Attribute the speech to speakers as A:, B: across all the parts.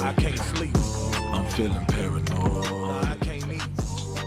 A: I can't sleep.
B: I'm feeling paranoid.
A: Nah, I can't eat.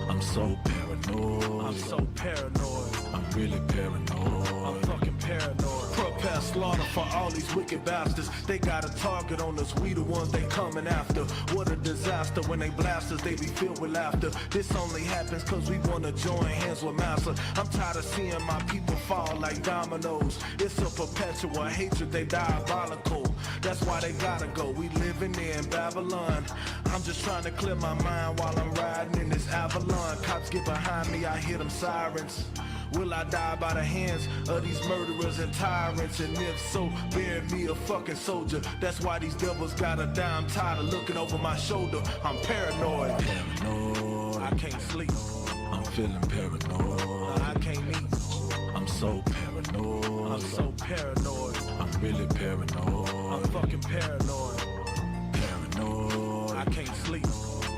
B: I'm so paranoid.
A: I'm so paranoid.
B: I'm really paranoid.
A: I'm fucking paranoid. Prepare slaughter for all these wicked bastards. They got a target on us, we the ones they coming after. What a disaster when they blast us, they be filled with laughter. This only happens cause we wanna join hands with Master. I'm tired of seeing my people fall like dominoes. It's a perpetual hatred, they diabolical. That's why they gotta go, we living in Babylon. I'm just trying to clear my mind while I'm riding in this Avalon. Cops get behind me, I hear them sirens. Will I die by the hands of these murderers and tyrants? And if so, bury me a fucking soldier. That's why these devils gotta die. I'm tired of looking over my shoulder. I'm paranoid.
B: Paranoid.
A: I can't sleep.
B: I'm feeling paranoid.
A: I can't eat.
B: I'm so paranoid.
A: I'm so paranoid.
B: I'm really paranoid.
A: I'm fucking paranoid.
B: Paranoid.
A: I can't sleep.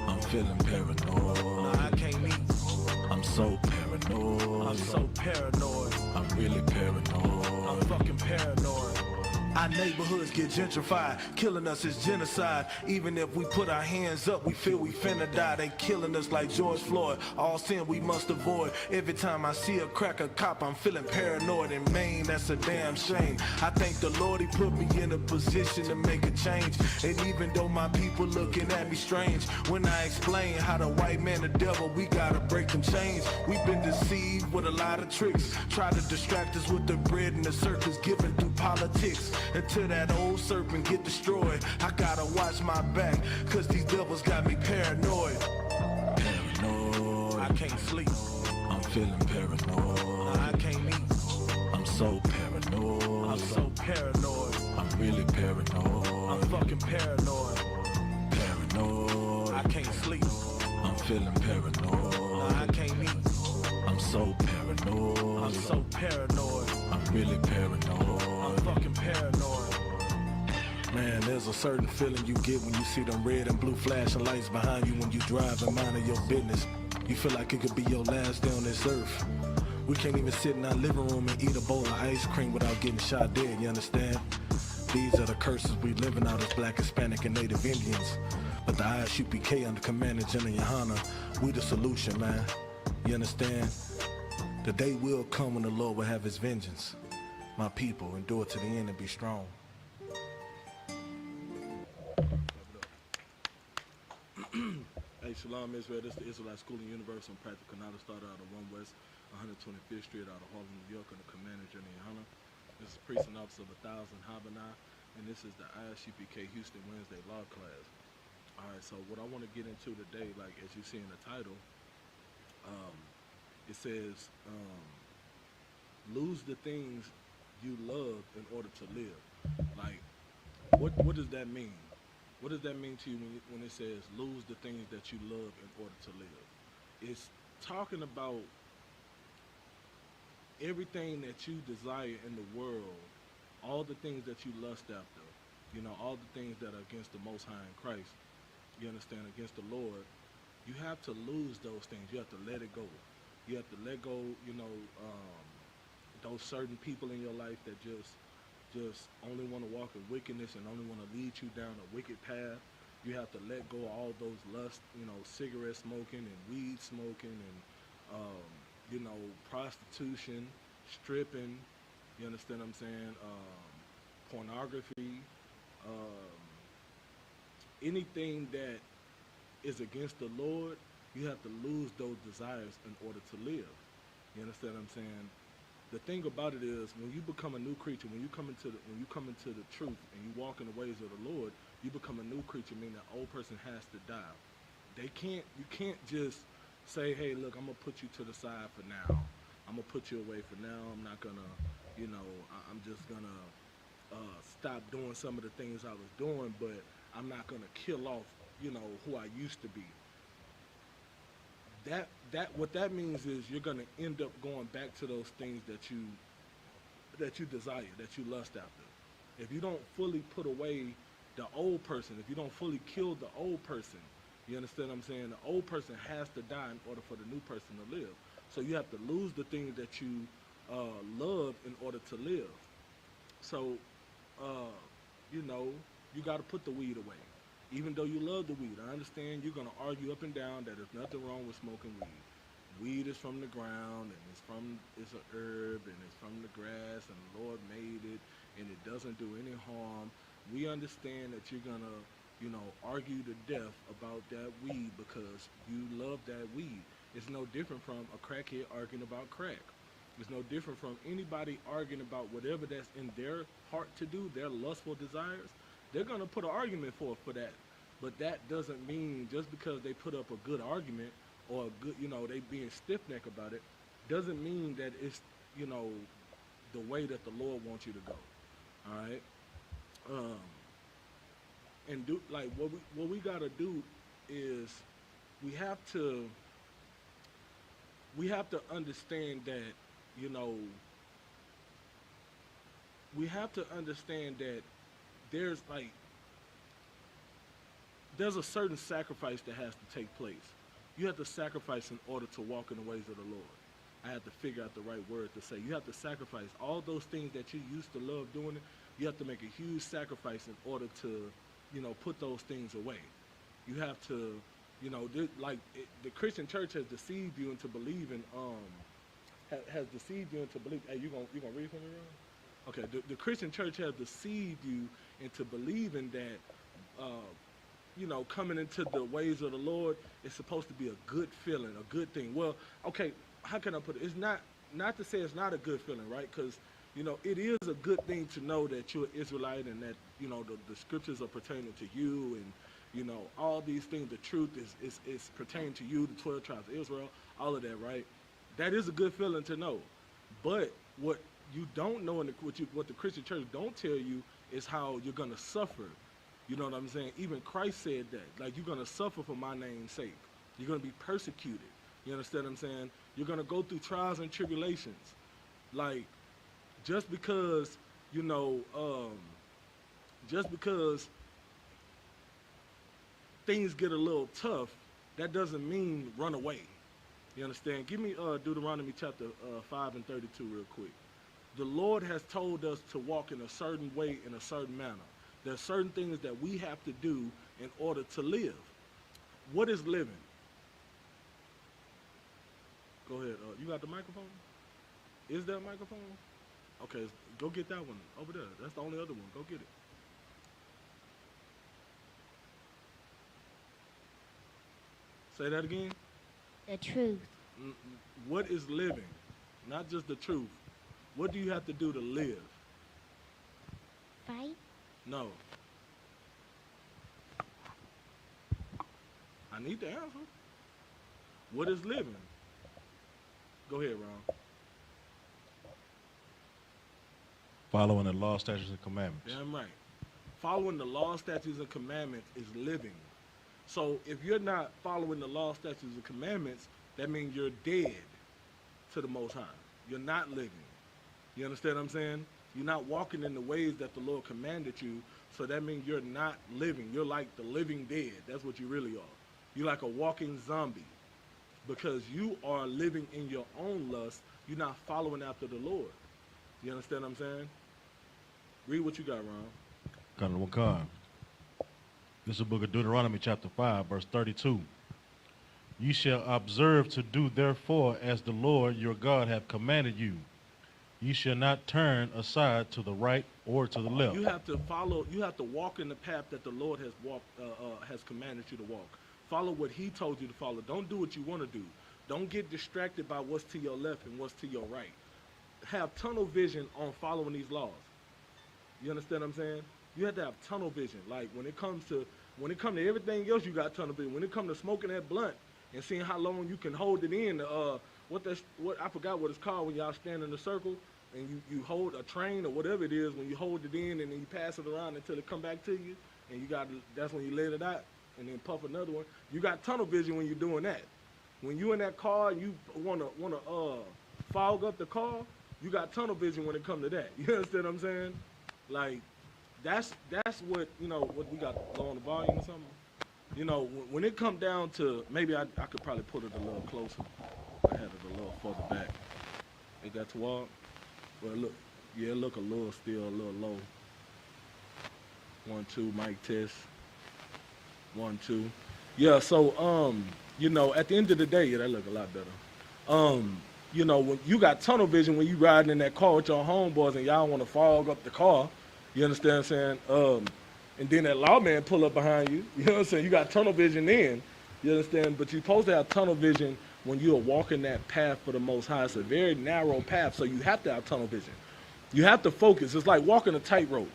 B: I'm feeling paranoid.
A: I can't eat.
B: I'm so paranoid.
A: I'm so paranoid.
B: I'm really paranoid.
A: I'm fucking paranoid. Our neighborhoods get gentrified, killing us is genocide. Even if we put our hands up, we feel we finna die. They killing us like George Floyd, all sin we must avoid. Every time I see a cracker cop, I'm feeling paranoid. In Maine, that's a damn shame. I thank the Lord he put me in a position to make a change. And even though my people looking at me strange, when I explain how the white man the devil, we gotta break them chains. We've been deceived with a lot of tricks, try to distract us with the bread and the circus given through politics. Until that old serpent get destroyed, I gotta watch my back, cause these devils got me paranoid.
B: Paranoid.
A: I can't sleep.
B: I'm feeling paranoid.
A: I can't eat.
B: I'm so paranoid.
A: I'm so paranoid.
B: I'm really paranoid.
A: I'm fucking paranoid.
B: Paranoid.
A: I can't sleep.
B: I'm feeling paranoid.
A: I can't eat.
B: I'm so paranoid.
A: I'm so paranoid.
B: I'm really paranoid.
A: I'm fucking paranoid.
B: Man, there's a certain feeling you get when you see them red and blue flashing lights behind you when you drive and minding your business. You feel like it could be your last day on this earth. We can't even sit in our living room and eat a bowl of ice cream without getting shot dead, you understand? These are the curses we living out as Black, Hispanic, and Native Indians. But the I.S.U.P.K under Commander General YAHANNA, we the solution, man. You understand? The day will come when the Lord will have his vengeance. My people, endure to the end and be strong.
C: Hey, Shalom, Israel. This is the Israelite School and University and Practical Knowledge. Started out of 1 West 125th Street out of Harlem, New York, under Commander General YAHANNA. This is Priest and Officer of 1000 YAHANNA, and this is the I.S.U.P.K Houston Wednesday Law Class. Alright, so what I want to get into today, like as you see in the title, it says, lose the things you love in order to live. Like, what does that mean? What does that mean to you when it says lose the things that you love in order to live? It's talking about everything that you desire in the world, all the things that you lust after, you know, all the things that are against the Most High in Christ, you understand, against the Lord. You have to lose those things. You have to let it go. You have to let go, you know, those certain people in your life that just only want to walk in wickedness and only want to lead you down a wicked path. You have to let go of all those lust, you know, cigarette smoking and weed smoking and, you know, prostitution, stripping, you understand what I'm saying, pornography, anything that is against the Lord. You have to lose those desires in order to live. You understand what I'm saying? The thing about it is, when you become a new creature, when you come into the truth and you walk in the ways of the Lord, you become a new creature, meaning that old person has to die. You can't just say, hey, look, I'm gonna put you to the side for now. I'm gonna put you away for now. I'm not gonna, you know, I'm just gonna stop doing some of the things I was doing, but I'm not gonna kill off, you know, who I used to be. What that means is you're gonna end up going back to those things that you desire, that you lust after. If you don't fully put away the old person, if you don't fully kill the old person, you understand what I'm saying? The old person has to die in order for the new person to live. So you have to lose the things that you love in order to live. So, you know, you got to put the weed away. Even though you love the weed, I understand you're going to argue up and down that there's nothing wrong with smoking weed. Weed is from the ground, and it's an herb, and it's from the grass, and the Lord made it, and it doesn't do any harm. We understand that you're going to, argue to death about that weed because you love that weed. It's no different from a crackhead arguing about crack. It's no different from anybody arguing about whatever that's in their heart to do, their lustful desires. They're going to put an argument for that. But that doesn't mean just because they put up a good argument or a good, they being stiff-necked about it, doesn't mean that it's, the way that the Lord wants you to go. All right? And do like what we got to do is we have to understand that, we have to understand that there's a certain sacrifice that has to take place. You have to sacrifice in order to walk in the ways of the Lord. I have to figure out the right word to say. You have to sacrifice all those things that you used to love doing. You have to make a huge sacrifice in order to, put those things away. You have to, the Christian church has deceived you into believing, Hey, you gonna read for me, Ron? Okay, the Christian church has deceived you into believing that, coming into the ways of the Lord is supposed to be a good feeling, a good thing. Well, okay, how can I put it? It's not to say it's not a good feeling, right? Because, it is a good thing to know that you're an Israelite and that, the scriptures are pertaining to you and, all these things, the truth is pertaining to you, the 12 tribes of Israel, all of that, right? That is a good feeling to know. But what you don't know and what the Christian church don't tell you is how you're going to suffer. You know what I'm saying? Even Christ said that. Like, you're going to suffer for my name's sake. You're going to be persecuted. You understand what I'm saying? You're going to go through trials and tribulations. Like, just because, just because things get a little tough, that doesn't mean run away. You understand? Give me Deuteronomy chapter 5 and 32 real quick. The Lord has told us to walk in a certain way, in a certain manner. There are certain things that we have to do in order to live. What is living? Go ahead. You got the microphone? Is there a microphone? Okay, go get that one over there. That's the only other one. Go get it. Say that again.
D: The truth.
C: What is living? Not just the truth. What do you have to do to live?
D: Fight.
C: No. I need the answer. What is living? Go ahead, Ron.
E: Following the law, statutes, and commandments.
C: Damn right. Following the law, statutes, and commandments is living. So if you're not following the law, statutes, and commandments, that means you're dead to the Most High. You're not living. You understand what I'm saying? You're not walking in the ways that the Lord commanded you, so that means you're not living. You're like the living dead. That's what you really are. You're like a walking zombie because you are living in your own lust. You're not following after the Lord. You understand what I'm saying? Read what you got, Ron.
E: This is the book of Deuteronomy chapter 5, verse 32. You shall observe to do therefore as the Lord your God hath commanded you. You shall not turn aside to the right or to the left.
C: You have to follow. You have to walk in the path that the Lord has commanded you to walk. Follow what He told you to follow. Don't do what you want to do. Don't get distracted by what's to your left and what's to your right. Have tunnel vision on following these laws. You understand what I'm saying? You have to have tunnel vision. Like when it comes to everything else, you got tunnel vision. When it comes to smoking that blunt and seeing how long you can hold it in, what I forgot what it's called when y'all stand in a circle and you hold a train or whatever it is, when you hold it in and then you pass it around until it come back to you, and that's when you let it out and then puff another one. You got tunnel vision when you're doing that. When you in that car, you wanna fog up the car, you got tunnel vision when it comes to that. You understand what I'm saying? Like that's what what we got low on the volume or something. When it come down to, maybe I could probably put it a little closer. I had it a little further back. It got toward. Well, look, yeah, it look a little low. 1, 2, mic test. 1, 2. Yeah, so you know, at the end of the day, yeah, that look a lot better. You know, when you got tunnel vision when you riding in that car with your homeboys and y'all want to fog up the car, you understand what I'm saying? And then that lawman pull up behind you, you know what I'm saying? You got tunnel vision then, you understand? But you're supposed to have tunnel vision when you are walking that path for the Most High. It's a very narrow path, so you have to have tunnel vision. You have to focus. It's like walking a tightrope.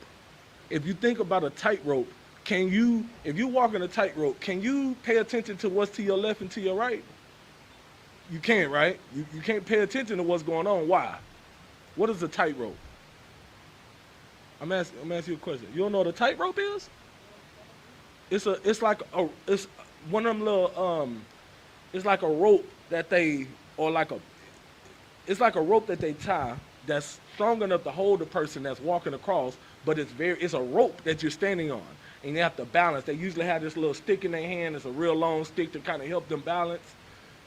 C: If you think about a tightrope, can you, if you're walking a tightrope, can you pay attention to what's to your left and to your right? You can't, right? You can't pay attention to what's going on. Why? What is a tightrope? I'm asking you a question. You don't know what a tightrope is? It's one of them little it's like a rope that they or like a it's like a rope that they tie that's strong enough to hold the person that's walking across, but it's a rope that you're standing on, and you have to balance. They usually have this little stick in their hand. It's a real long stick to kind of help them balance.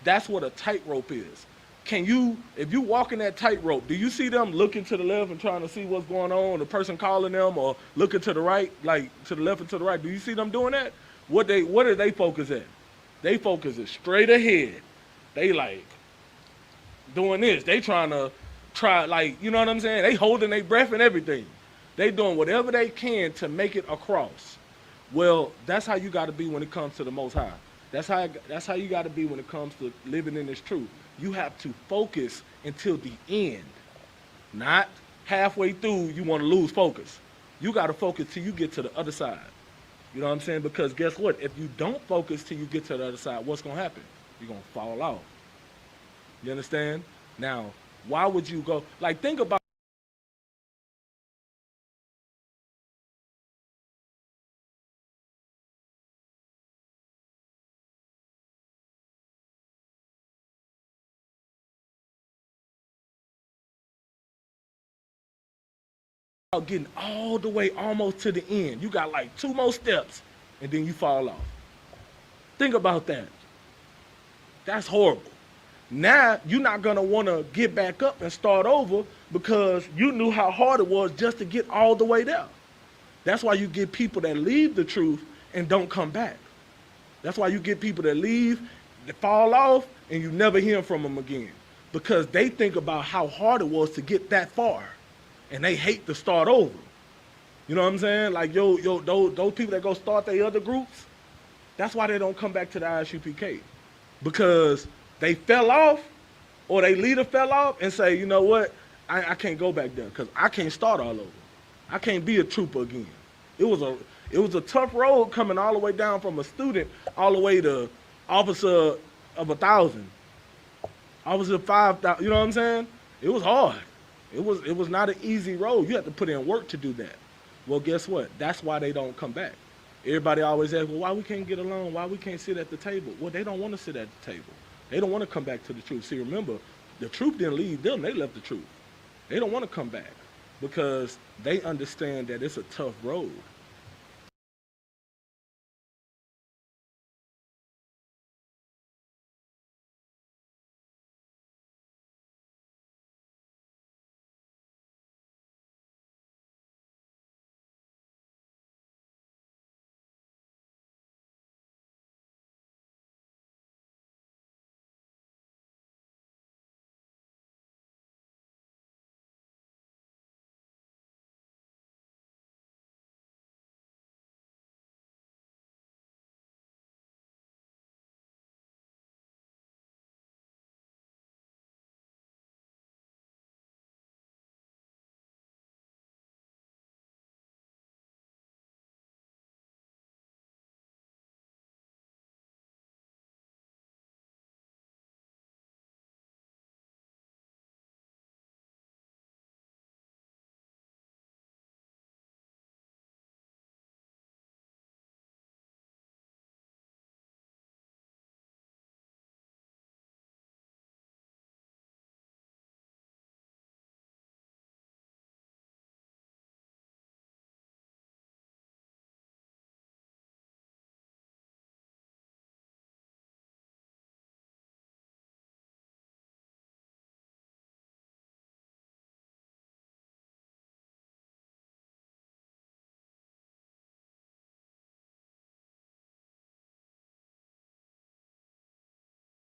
C: That's what a tightrope is. Can you, if you walk in that tightrope, do you see them looking to the left and trying to see what's going on, the person calling them, or looking to the right, like to the left and to the right? Do you see them doing that? What do they focus at? They focus is straight ahead. They like doing this. They trying to like, you know what I'm saying? They holding their breath and everything. They doing whatever they can to make it across. Well, that's how you got to be when it comes to the Most High. That's how you got to be when it comes to living in this truth. You have to focus until the end, not halfway through you want to lose focus. You got to focus till you get to the other side. You know what I'm saying? Because guess what? If you don't focus till you get to the other side, what's going to happen? You're going to fall off. You understand? Now, why would you go? Like, think about getting all the way almost to the end. You got like 2 more steps, and then you fall off. Think about that. That's horrible. Now, you're not going to want to get back up and start over because you knew how hard it was just to get all the way there. That's why you get people that leave the truth and don't come back. That's why you get people that leave, that fall off, and you never hear from them again. Because they think about how hard it was to get that far. And they hate to start over. You know what I'm saying? Like, those people that go start their other groups, that's why they don't come back to the I.S.U.P.K. Because they fell off, or their leader fell off, and say, you know what, I can't go back there, because I can't start all over. I can't be a trooper again. It was a tough road coming all the way down from a student all the way to officer of 1,000. Officer of 5,000, you know what I'm saying? It was hard. It was not an easy road. You have to put in work to do that. Well, guess what? That's why they don't come back. Everybody always asks, well, why we can't get along? Why we can't sit at the table? Well, they don't want to sit at the table. They don't want to come back to the truth. See, remember, the truth didn't leave them. They left the truth. They don't want to come back because they understand that it's a tough road.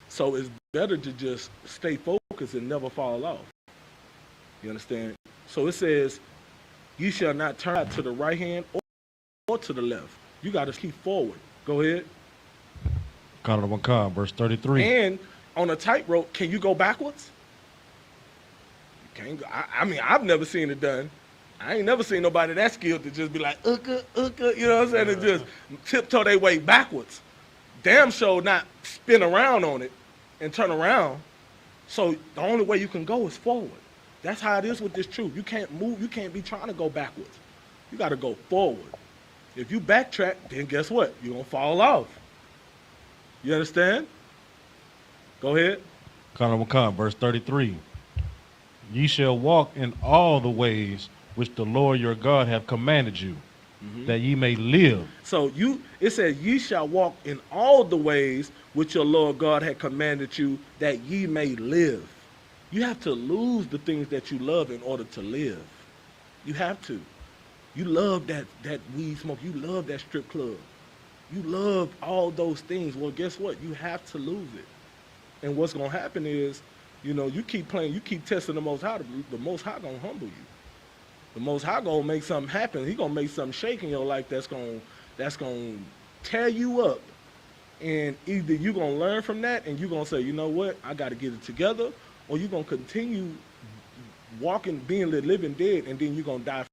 C: So it's better to just stay focused and never fall off. You understand? So it says, you shall not turn to the right hand or to the left. You got to keep forward. Go ahead.
E: Verse 33.
C: And on a tightrope, can you go backwards? You can't go. I mean, I've never seen it done. I ain't never seen nobody that skilled to just be like, you know what I'm saying? And just tiptoe their way backwards. Damn sure not spin around on it and turn around. So the only way you can go is forward. That's how it is with this truth. You can't move. You can't be trying to go backwards. You got to go forward. If you backtrack, then guess what? You're going to fall off. You understand? Go ahead.
E: Verse 33. Ye shall walk in all the ways which the Lord your God hath commanded you, that ye may live.
C: So it says, ye shall walk in all the ways which your Lord God had commanded you, that ye may live. You have to lose the things that you love in order to live. You have to. You love that weed smoke. You love that strip club. You love all those things. Well, guess what? You have to lose it. And what's going to happen is, you keep playing, you keep testing the Most High. The Most High going to humble you. The Most High going to make something happen. He going to make something shake in your life that's going to tear you up. And either you're going to learn from that and you're going to say, you know what, I got to get it together, or you're going to continue walking, being the living dead, and then you're going to die.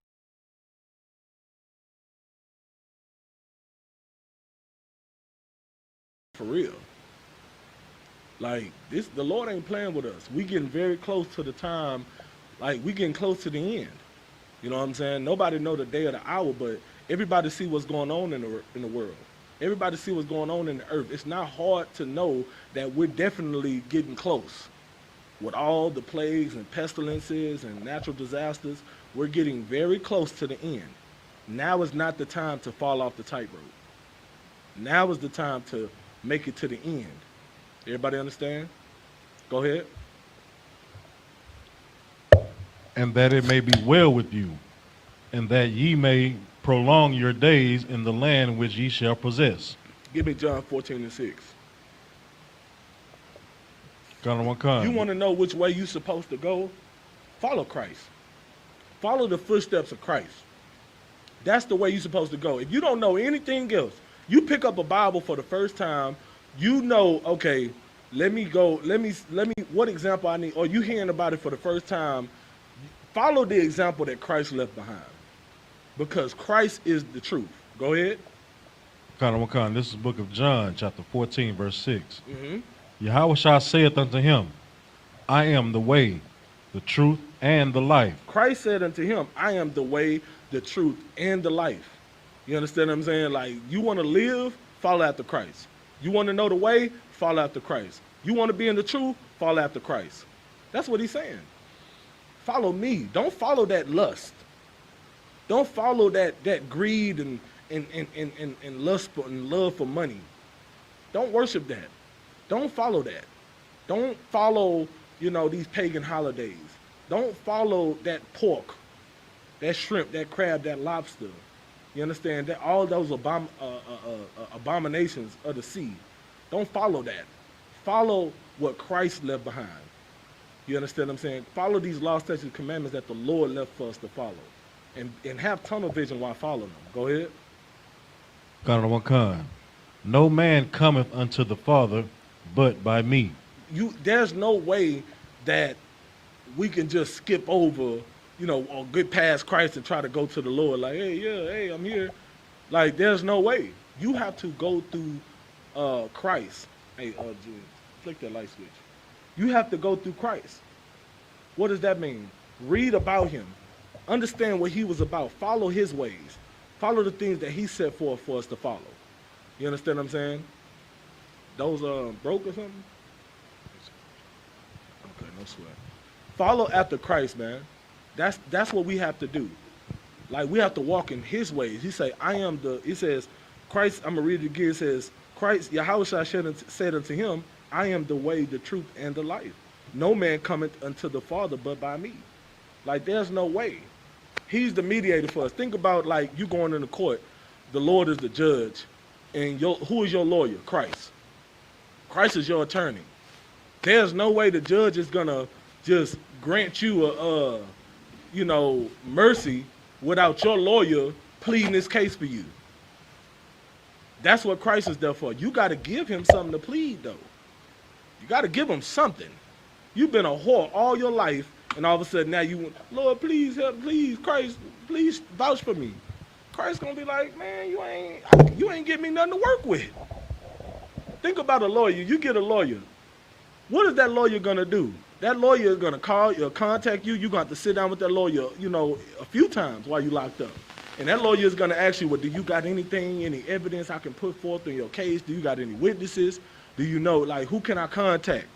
C: For real. Like, the Lord ain't playing with us. We getting very close to the time, like, we getting close to the end. You know what I'm saying? Nobody know the day or the hour, but everybody see what's going on in the world. Everybody see what's going on in the earth. It's not hard to know that we're definitely getting close. With all the plagues and pestilences and natural disasters, we're getting very close to the end. Now is not the time to fall off the tightrope. Now is the time to make it to the end. Everybody understand? Go ahead.
E: And that it may be well with you, and that ye may prolong your days in the land which ye shall possess.
C: Give me John 14:6.
E: You
C: want to know which way you're supposed to go? Follow Christ. Follow the footsteps of Christ. That's the way you're supposed to go. If you don't know anything else, you pick up a Bible for the first time, okay, let me, what example I need, or you hearing about it for the first time, follow the example that Christ left behind. Because Christ is the truth. Go ahead.
E: This is the book of John, chapter 14, verse 6. Yahushua saith unto him, I am the way, the truth, and the life.
C: Christ said unto him, I am the way, the truth, and the life. You understand what I'm saying? Like, you want to live, follow after Christ. You want to know the way, follow after Christ. You want to be in the truth, follow after Christ. That's what he's saying. Follow me. Don't follow that lust. Don't follow that greed and lust and love for money. Don't worship that. Don't follow that. Don't follow, these pagan holidays. Don't follow that pork, that shrimp, that crab, that lobster. You understand? That all those abominations of the sea. Don't follow that. Follow what Christ left behind. You understand what I'm saying? Follow these laws, statutes, and commandments that the Lord left for us to follow. And have tunnel vision while following them. Go ahead.
E: No man cometh unto the Father but by me.
C: There's no way that we can just skip over, or get past Christ and try to go to the Lord like, hey, I'm here. Like, there's no way. You have to go through Christ. Hey, Julian, flick that light switch. You have to go through Christ. What does that mean? Read about him. Understand what he was about. Follow his ways. Follow the things that he set forth for us to follow. You understand what I'm saying? Those broke or something? Okay, no sweat. Follow after Christ, man. That's what we have to do. Like, we have to walk in his ways. He says, Christ, I'm going to read it again. It says, Christ, Yahushua said unto him, I am the way, the truth, and the life. No man cometh unto the Father but by me. Like, there's no way. He's the mediator for us. Think about, like, you going into court. The Lord is the judge. And who is your lawyer? Christ. Christ is your attorney. There's no way the judge is gonna just grant you a mercy without your lawyer pleading this case for you. That's what Christ is there for. You got to give him something to plead, though. You got to give him something. You've been a whore all your life, and all of a sudden now you want, Lord, please help, please, Christ, please vouch for me. Christ's gonna be like, man, you ain't give me nothing to work with. Think about a lawyer. You get a lawyer. What is that lawyer gonna do? That lawyer is gonna call you, contact you. You're gonna have to sit down with that lawyer, a few times while you locked up. And that lawyer is gonna ask you, well, do you got anything, any evidence I can put forth in your case? Do you got any witnesses? Do you know, like, who can I contact?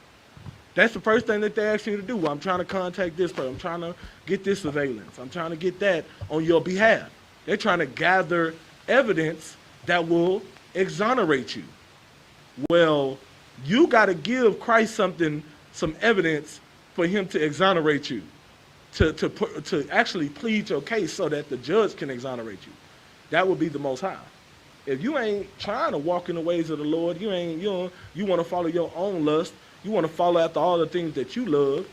C: That's the first thing that they ask you to do. Well, I'm trying to contact this person. I'm trying to get this surveillance. I'm trying to get that on your behalf. They're trying to gather evidence that will exonerate you. Well, you got to give Christ some evidence for him to exonerate you, to actually plead your case so that the judge can exonerate you. That would be the Most High. If you ain't trying to walk in the ways of the Lord, you want to follow your own lust, you want to follow after all the things that you love,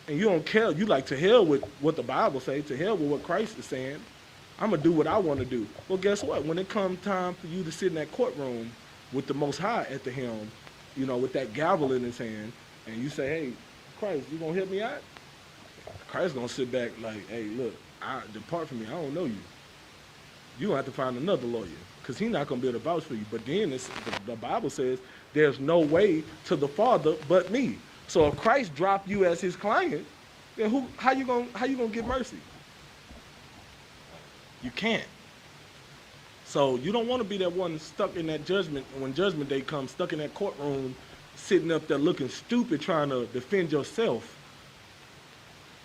C: and you don't care, you like to hell with what the Bible says, to hell with what Christ is saying, I'm going to do what I want to do. Well, guess what? When it comes time for you to sit in that courtroom with the Most High at the helm, with that gavel in his hand, and you say, hey, Christ, you going to help me out? Christ's going to sit back like, hey, look, depart from me. I don't know you. You're going to have to find another lawyer because he's not going to be able to vouch for you. But then the Bible says there's no way to the Father but me. So if Christ dropped you as his client, then how you gonna get mercy? You can't. So you don't want to be that one stuck in that judgment, when judgment day comes, stuck in that courtroom, sitting up there looking stupid trying to defend yourself.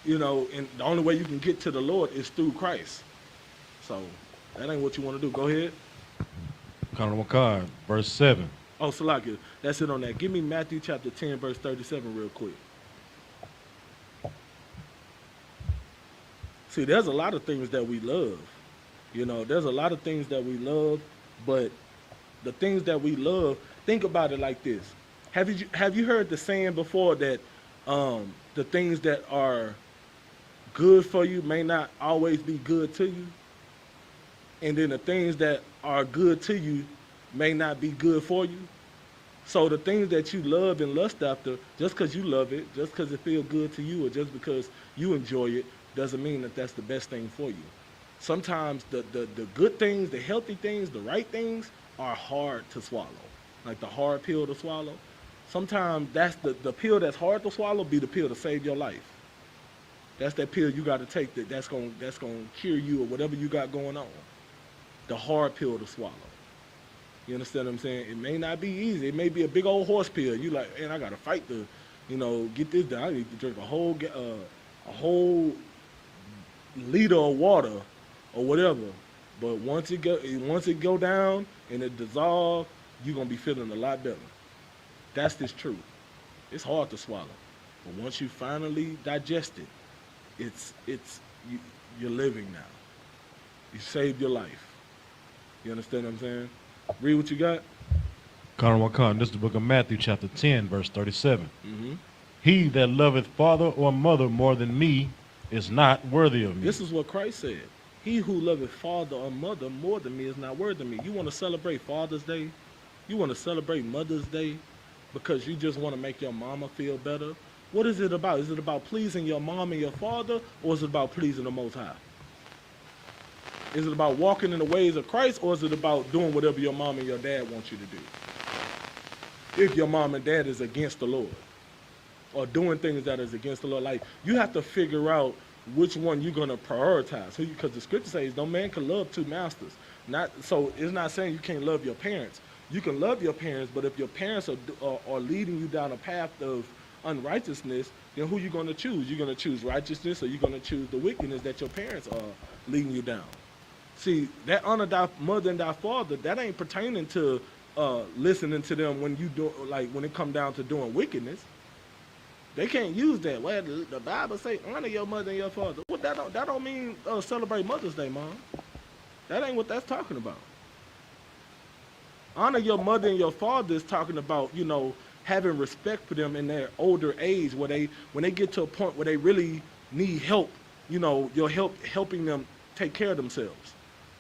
C: And the only way you can get to the Lord is through Christ. So that ain't what you want to do. Go ahead.
E: Count on my card, verse 7.
C: Oh, Salakia, that's it on that. Give me Matthew chapter 10, verse 37 real quick. See, there's a lot of things that we love. There's a lot of things that we love, but the things that we love, think about it like this. Have you heard the saying before that the things that are good for you may not always be good to you? And then the things that are good to you may not be good for you. So the things that you love and lust after, just because you love it, just because it feels good to you, or just because you enjoy it, doesn't mean that that's the best thing for you. Sometimes the good things, the healthy things, the right things are hard to swallow, like the hard pill to swallow. Sometimes that's the pill that's hard to swallow be the pill to save your life. That's that pill you got to take that's gonna cure you or whatever you got going on. The hard pill to swallow. You understand what I'm saying? It may not be easy. It may be a big old horse pill. You like, man, I got to fight to, get this done. I need to drink a whole liter of water or whatever. But once it go down and it dissolve, you're gonna be feeling a lot better. That's this truth. It's hard to swallow, but once you finally digest it, you're living now. You saved your life. You understand what I'm saying? Read what you got.
E: Count on my card. This is the book of Matthew, chapter 10, verse 37.
C: Mm-hmm.
E: He that loveth father or mother more than me is not worthy of me.
C: This is what Christ said. He who loveth father or mother more than me is not worthy of me. You want to celebrate Father's Day? You want to celebrate Mother's Day because you just want to make your mama feel better? What is it about? Is it about pleasing your mom and your father, or is it about pleasing the Most High? Is it about walking in the ways of Christ, or is it about doing whatever your mom and your dad want you to do? If your mom and dad is against the Lord, or doing things that is against the Lord, like, you have to figure out which one you're going to prioritize. Because the scripture says no man can love two masters. So it's not saying you can't love your parents. You can love your parents, but if your parents are leading you down a path of unrighteousness, then who are you going to choose? You're going to choose righteousness, or you're going to choose the wickedness that your parents are leading you down. See, that honor thy mother and thy father, that ain't pertaining to listening to them when you do, like, when it come down to doing wickedness. They can't use that. Well, the Bible say honor your mother and your father. Well, that don't mean celebrate Mother's Day, Mom. That ain't what that's talking about. Honor your mother and your father is talking about, having respect for them in their older age, when they get to a point where they really need help, you know, your helping them take care of themselves.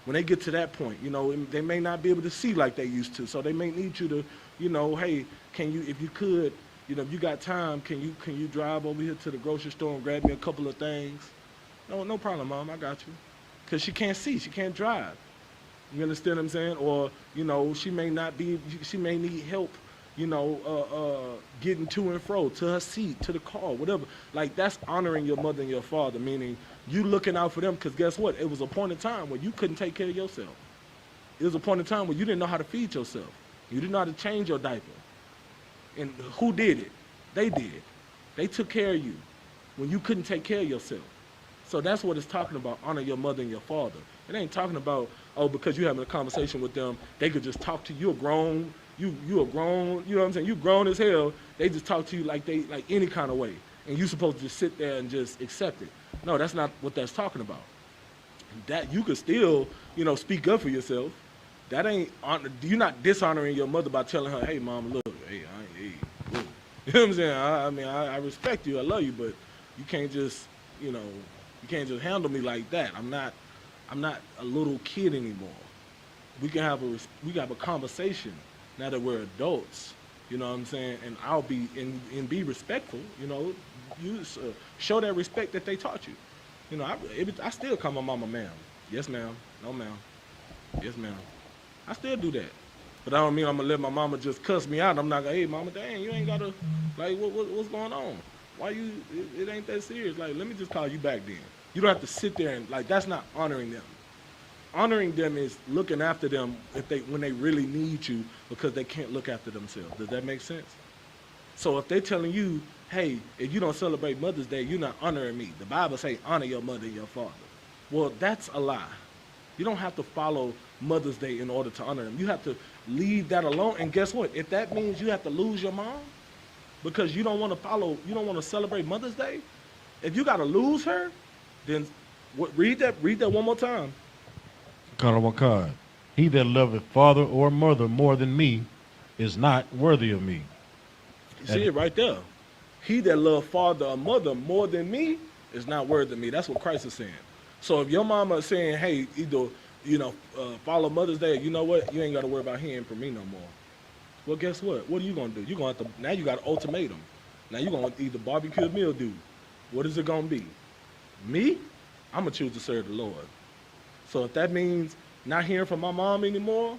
C: When they get to that point, you know, they may not be able to see like they used to, so they may need you to, you know, hey, can you, if you could, you know, if you got time, can you drive over here to the grocery store and grab me a couple of things? No problem, Mom, I got you. Because she can't see, she can't drive. You understand what I'm saying? Or, you know, she may need help, you know, getting to and fro, to her seat, to the car, whatever. Like, that's honoring your mother and your father, meaning you looking out for them, because guess what? It was a point in time where you couldn't take care of yourself. It was a point in time where you didn't know how to feed yourself. You didn't know how to change your diaper. And who did it? They did. They took care of you when you couldn't take care of yourself. So that's what it's talking about, honor your mother and your father. It ain't talking about, oh, because you're having a conversation with them, they could just talk to you. You're grown. You're grown. You know what I'm saying? You grown as hell. They just talk to you like any kind of way. And you're supposed to just sit there and just accept it. No, that's not what that's talking about. That you could still, you know, speak up for yourself. That ain't, you're not dishonoring your mother by telling her, hey, Mom, look, hey, whoa. You know what I'm saying? I mean, I respect you, I love you, but you can't just, you know, you can't just handle me like that. I'm not a little kid anymore. We can have a conversation now that we're adults. You know what I'm saying? And I'll be and be respectful. You know, you show that respect that they taught you. You know, I still call my mama ma'am. Yes, ma'am. No, ma'am. Yes, ma'am. I still do that. But I don't mean I'm gonna let my mama just cuss me out. I'm not gonna, hey, mama, dang, you ain't gotta, like, what's going on? Why you? It ain't that serious. Like, let me just call you back then. You don't have to sit there and, like, that's not honoring them. Honoring them is looking after them when they really need you because they can't look after themselves. Does that make sense? So if they're telling you, hey, if you don't celebrate Mother's Day, you're not honoring me. The Bible says honor your mother and your father. Well, that's a lie. You don't have to follow Mother's Day in order to honor them. You have to leave that alone. And guess what? If that means you have to lose your mom because you don't want to celebrate Mother's Day, if you got to lose her, then read that one more time.
E: He that loveth father or mother more than me is not worthy of me.
C: You see it right there. He that loveth father or mother more than me is not worthy of me. That's what Christ is saying. So if your mama is saying, hey, either, you know, follow Mother's Day, you know what? You ain't got to worry about hearing from me no more. Well, guess what? What are you going to do? You're going to have to, now you got an ultimatum. Now you're going to either barbecue a meal dude. What is it going to be? Me? I'm going to choose to serve the Lord. So if that means not hearing from my mom anymore,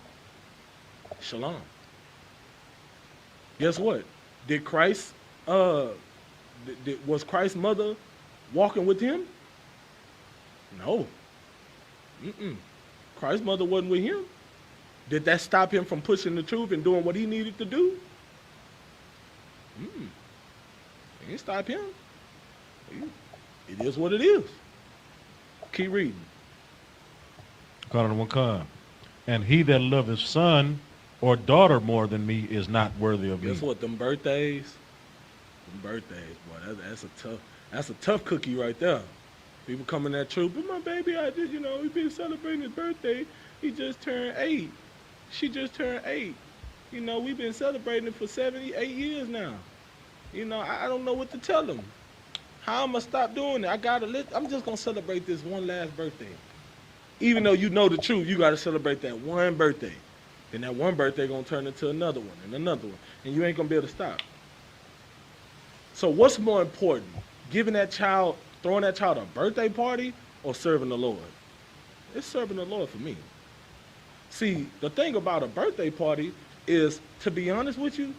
C: shalom. Guess what? Did Christ, was Christ's mother walking with him? No. Christ's mother wasn't with him. Did that stop him from pushing the truth and doing what he needed to do? It didn't stop him. It is what it is. Keep reading.
B: And he that loveth son or daughter more than me is not worthy of me.
C: Guess what? Them birthdays, boy, that's a tough cookie right there. People come in that truth, but my baby, I did, you know, we've been celebrating his birthday. He just turned 8. She just turned 8. You know, we've been celebrating it for 78 years now. You know, I don't know what to tell them. How I'm gonna stop doing it? I'm just gonna celebrate this one last birthday. Even though you know the truth, you gotta celebrate that one birthday. Then that one birthday gonna turn into another one and another one, and you ain't gonna be able to stop. So what's more important, throwing that child a birthday party or serving the Lord? It's serving the Lord for me. See, the thing about a birthday party is, to be honest with you,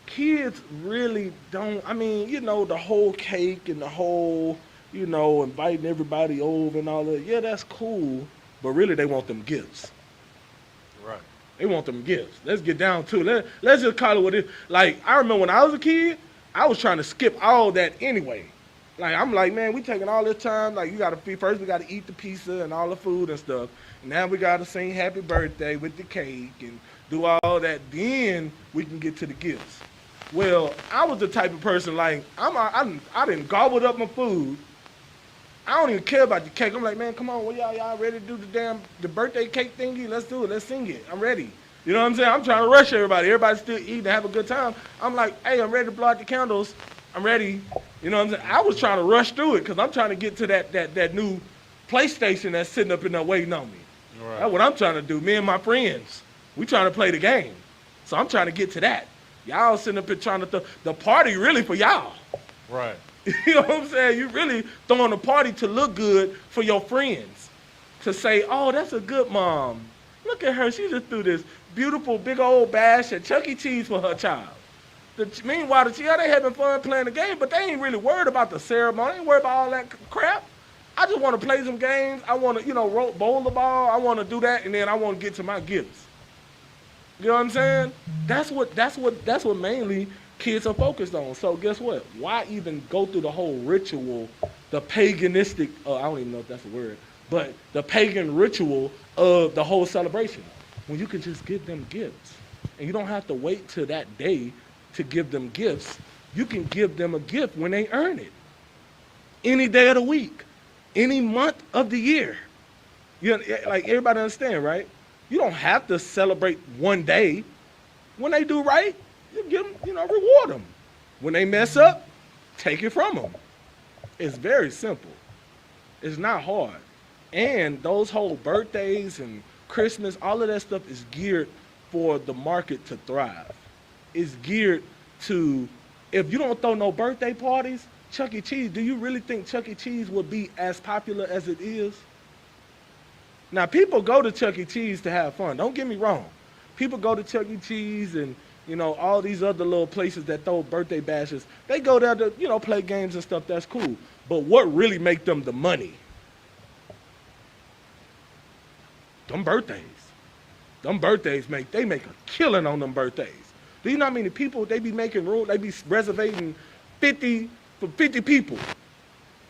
C: kids really don't, I mean, you know, the whole cake and the whole, you know, inviting everybody over and all that, yeah, that's cool, but really they want them gifts.
B: Right.
C: They want them gifts. Let's get down to it. Let's just call it what it is. Like, I remember when I was a kid, I was trying to skip all that anyway. Like, I'm like, man, we taking all this time. Like, first we got to eat the pizza and all the food and stuff. And now we got to sing happy birthday with the cake and do all that. Then we can get to the gifts. Well, I was the type of person, like, I didn't gobbled up my food. I don't even care about the cake. I'm like, man, come on, y'all ready to do the birthday cake thingy? Let's do it. Let's sing it. I'm ready. You know what I'm saying? I'm trying to rush everybody. Everybody's still eating and have a good time. I'm like, hey, I'm ready to blow out the candles. I'm ready. You know what I'm saying? I was trying to rush through it because I'm trying to get to that new PlayStation that's sitting up in there waiting on me.
E: Right.
C: That's what I'm trying to do. Me and my friends, we trying to play the game. So I'm trying to get to that. Y'all sitting up here trying to the party really for y'all.
E: Right.
C: You know what I'm saying? You really throwing a party to look good for your friends. To say, oh, that's a good mom. Look at her. She just threw this beautiful big old bash at Chuck E. Cheese for her child. Meanwhile, they having fun playing the game, but they ain't really worried about the ceremony. They ain't worried about all that crap. I just want to play some games. I want to, bowl the ball. I want to do that, and then I want to get to my gifts. You know what I'm saying? That's what mainly kids are focused on. So guess what? Why even go through the whole ritual, the paganistic, I don't even know if that's a word, but the pagan ritual of the whole celebration, when you can just give them gifts. And you don't have to wait till that day to give them gifts. You can give them a gift when they earn it. Any day of the week, any month of the year. Like everybody understand, right? You don't have to celebrate one day. When they do right, you give them, reward them. When they mess up, take it from them. It's very simple. It's not hard. And those whole birthdays and Christmas, all of that stuff is geared for the market to thrive. It's geared to, if you don't throw no birthday parties, Chuck E. Cheese, do you really think Chuck E. Cheese would be as popular as it is? Now, people go to Chuck E. Cheese to have fun. Don't get me wrong. People go to Chuck E. Cheese and, all these other little places that throw birthday bashes. They go there to, play games and stuff. That's cool. But what really make them the money? Them birthdays. Them birthdays make a killing on them birthdays. Do you know how many people they be making room? They be reserving 50 for 50 people.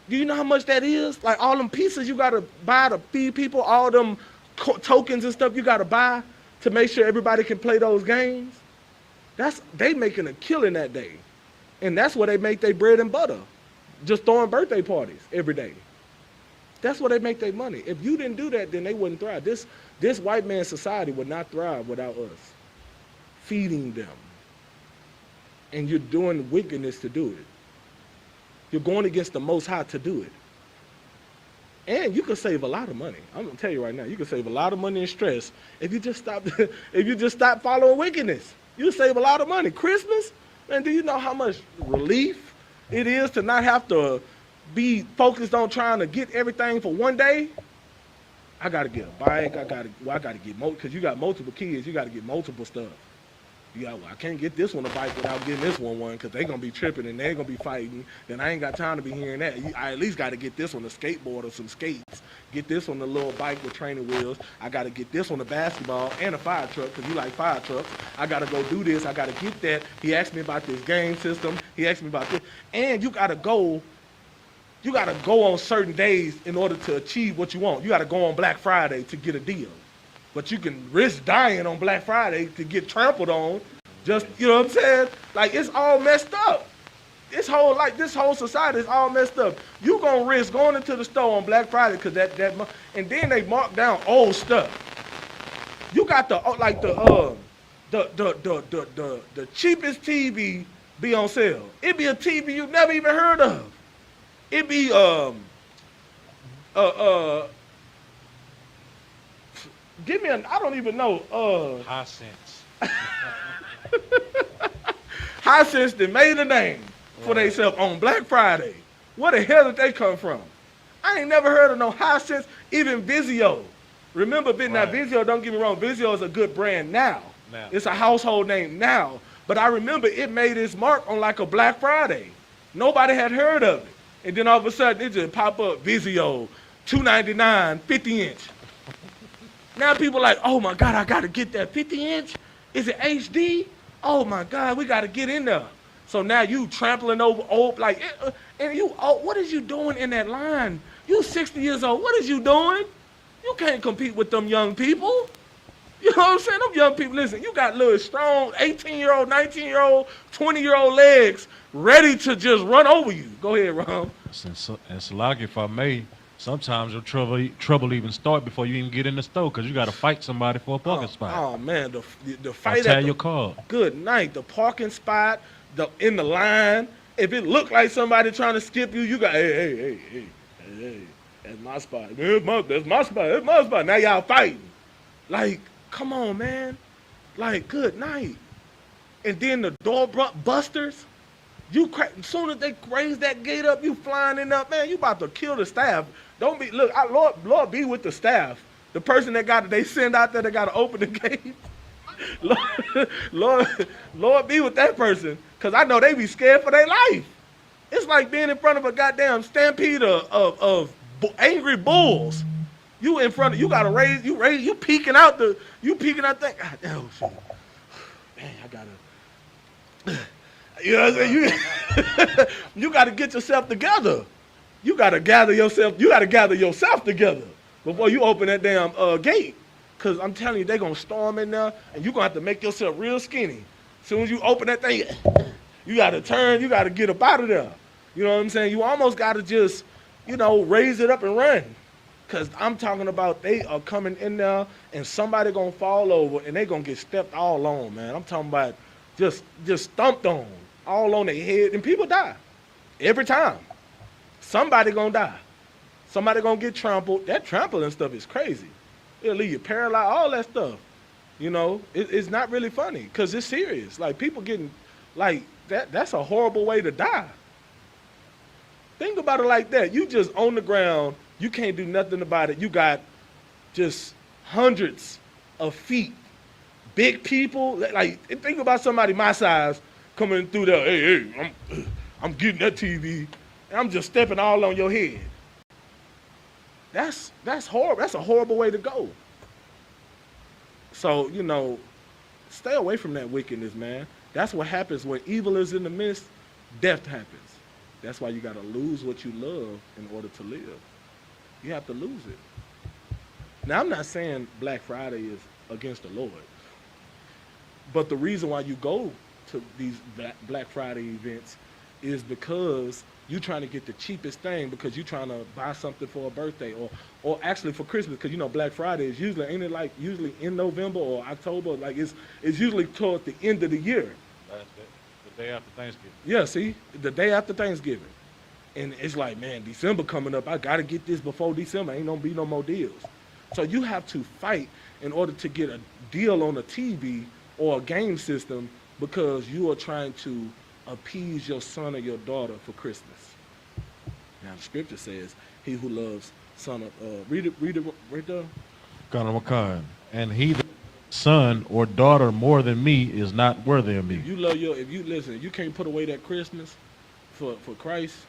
C: Do you know how much that is? Like all them pieces you gotta buy to feed people, all them tokens and stuff you gotta buy to make sure everybody can play those games. They making a killing that day. And that's where they make their bread and butter. Just throwing birthday parties every day. That's where they make their money. If you didn't do that, then they wouldn't thrive. This white man society would not thrive without us feeding them. And you're doing wickedness to do it. You're going against the Most High to do it. And you can save a lot of money. I'm gonna tell you right now, you can save a lot of money and stress if you just stop following wickedness. You save a lot of money. Christmas, man, do you know how much relief it is to not have to be focused on trying to get everything for one day? I gotta get a bike. I gotta get because you got multiple kids. You gotta get multiple stuff. I can't get this one a bike without getting this one because they're going to be tripping and they're going to be fighting. Then I ain't got time to be hearing that. I at least got to get this one a skateboard or some skates. Get this one a little bike with training wheels. I got to get this one a basketball and a fire truck because you like fire trucks. I got to go do this. I got to get that. He asked me about this game system. He asked me about this. And you got to go on certain days in order to achieve what you want. You got to go on Black Friday to get a deal. But you can risk dying on Black Friday to get trampled on. Just, you know what I'm saying? Like, it's all messed up. This whole society is all messed up. You gonna risk going into the store on Black Friday because and then they mark down old stuff. You got the cheapest TV be on sale. It be a TV you never even heard of. It be give me I don't even know.
E: Hisense.
C: Hisense that made a name for themselves on Black Friday. Where the hell did they come from? I ain't never heard of no Hisense, even Vizio. Remember, now Vizio, don't get me wrong, Vizio is a good brand now. It's a household name now. But I remember it made its mark on like a Black Friday. Nobody had heard of it. And then all of a sudden, it just pop up, Vizio, $2.99, 50-inch. Now people are like, oh my God, I gotta get that 50-inch. Is it HD? Oh my God, we gotta get in there. So now you trampling over old, what is you doing in that line? You 60 years old, what is you doing? You can't compete with them young people. You know what I'm saying? Them young people, listen, you got little strong 18-year-old, 19-year-old, 20-year-old legs ready to just run over you. Go ahead, Ron.
E: And Salaki, if I may, Sometimes your trouble even start before you even get in the store because you got to fight somebody for a parking spot.
C: Oh man, the
E: Or
C: fight
E: tear
C: at
E: your
C: the
E: car.
C: good night, the parking spot, in the line. If it looked like somebody trying to skip you, you got hey, that's my spot. Man, that's my spot. That's my spot. Now y'all fighting. Like, come on, man. Like, good night. And then the door busters. As soon as they raise that gate up, you flying in up, man. You about to kill the staff. Don't be Lord be with the staff. The person they send out there that got to open the gate. Lord be with that person, cause I know they be scared for their life. It's like being in front of a goddamn stampede of angry bulls. You in front of, you gotta you peeking out thing. God, oh shit. Man, I gotta. You know what I'm saying? You gotta get yourself together. You gotta gather yourself together before you open that damn gate. Cause I'm telling you, they gonna storm in there, and you gonna have to make yourself real skinny. As soon as you open that thing, you gotta turn. You gotta get up out of there. You know what I'm saying? You almost gotta just, raise it up and run. Cause I'm talking about they are coming in there, and somebody gonna fall over, and they gonna get stepped all on, man. I'm talking about just stomped on, all on their head, and people die every time. Somebody gonna die. Somebody gonna get trampled. That trampling stuff is crazy. It'll leave you paralyzed, all that stuff. It's not really funny because it's serious. Like, people getting, like, that's a horrible way to die. Think about it like that. You just on the ground. You can't do nothing about it. You got just hundreds of feet. Big people. Like, think about somebody my size coming through there. Hey, I'm getting that TV. And I'm just stepping all on your head. That's horrible. That's a horrible way to go. So, stay away from that wickedness, man. That's what happens when evil is in the midst, death happens. That's why you got to lose what you love in order to live. You have to lose it. Now, I'm not saying Black Friday is against the Lord. But the reason why you go to these Black Friday events is because you trying to get the cheapest thing because you trying to buy something for a birthday or actually for Christmas, because Black Friday is usually, ain't it like usually in November or October? Like it's usually toward the end of the year.
E: The day after Thanksgiving.
C: Yeah, see, the day after Thanksgiving. And it's like, man, December coming up. I got to get this before December. Ain't gonna be no more deals. So you have to fight in order to get a deal on a TV or a game system because you are trying to appease your son or your daughter for Christmas. Now the scripture says, "He who loves son of read it right there.
E: And he that son or daughter more than me is not worthy of me.
C: If you can't put away that Christmas for Christ's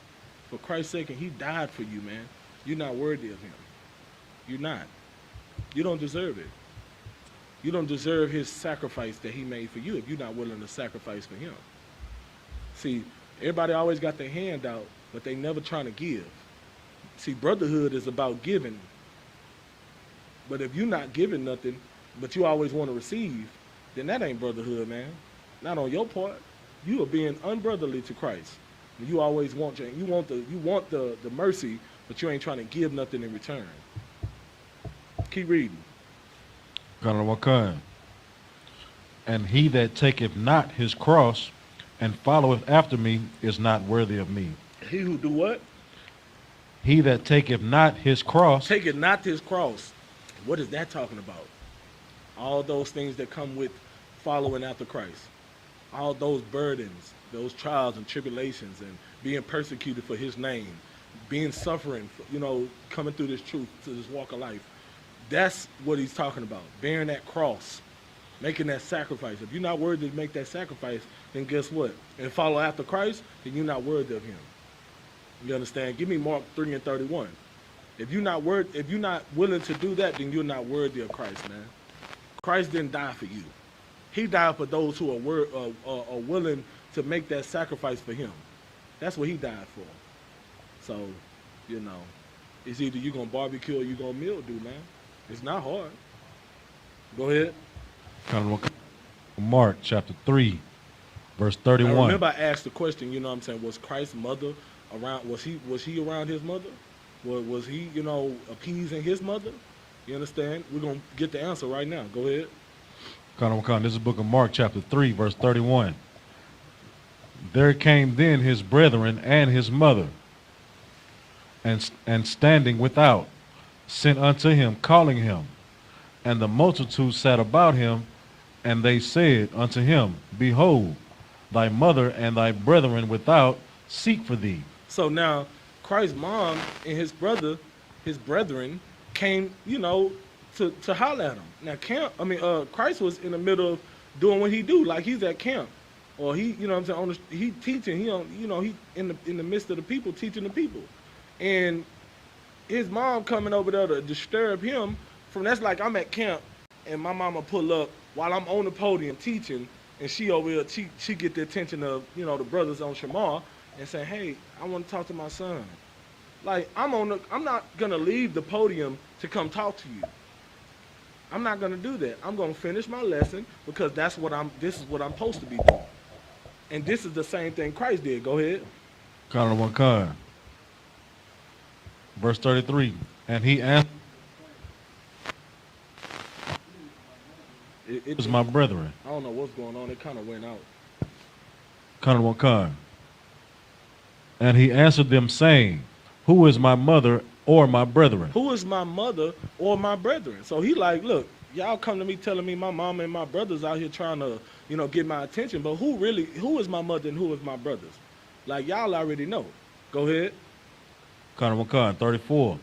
C: sake, and he died for you, man. You're not worthy of him. You're not. You don't deserve it. You don't deserve his sacrifice that he made for you if you're not willing to sacrifice for him. See, everybody always got their hand out, but they never trying to give. See, brotherhood is about giving. But if you're not giving nothing, but you always want to receive, then that ain't brotherhood, man. Not on your part. You are being unbrotherly to Christ. You always want the mercy, but you ain't trying to give nothing in return. Keep reading.
E: And he that taketh not his cross and followeth after me is not worthy of me.
C: He who do what?
E: He that taketh not his cross.
C: Taketh not his cross. What is that talking about? All those things that come with following after Christ. All those burdens, those trials and tribulations, and being persecuted for his name, being suffering, coming through this truth, to this walk of life. That's what he's talking about. Bearing that cross, making that sacrifice. If you're not worthy to make that sacrifice, then guess what? And follow after Christ, then you're not worthy of him. You understand? Give me Mark 3:31. If you're not willing to do that, then you're not worthy of Christ, man. Christ didn't die for you. He died for those who are willing to make that sacrifice for him. That's what he died for. So, it's either you're going to barbecue or you're going to mildew, man. It's not hard. Go ahead.
E: Mark chapter 3, verse 31.
C: I remember I asked the question, was Christ's mother around? Was he around his mother? Was he, you know, appeasing his mother? You understand? We're going to get the answer right now. Go ahead.
E: This is the book of Mark, chapter 3, verse 31. There came then his brethren and his mother, and standing without, sent unto him, calling him. And the multitude sat about him, and they said unto him, Behold, thy mother and thy brethren without seek for thee.
C: So now, Christ's mom and his brethren came, you know, to holler at him. Now, Christ was in the middle of doing what he do, like he's at camp, or he, you know what I'm saying, he teaching, he in the midst of the people, teaching the people, and his mom coming over there to disturb him. That's like I'm at camp, and my mama pull up while I'm on the podium teaching, and she over here, she get the attention of, you know, the brothers on Shamar, and say, hey, I want to talk to my son. Like, I'm not gonna leave the podium to come talk to you. I'm not gonna do that. I'm gonna finish my lesson because this is what I'm supposed to be doing. And this is the same thing Christ did. Go ahead.
E: Verse 33. And he answered, it was my brethren.
C: I don't know what's going on. It kind of went out.
E: And he answered them, saying, Who is my mother or my brethren?
C: Who is my mother or my brethren? So he like, look, y'all come to me telling me my mama and my brothers out here trying to, you know, get my attention. But who is my mother and who is my brothers? Like, y'all already know. Go ahead.
E: 34.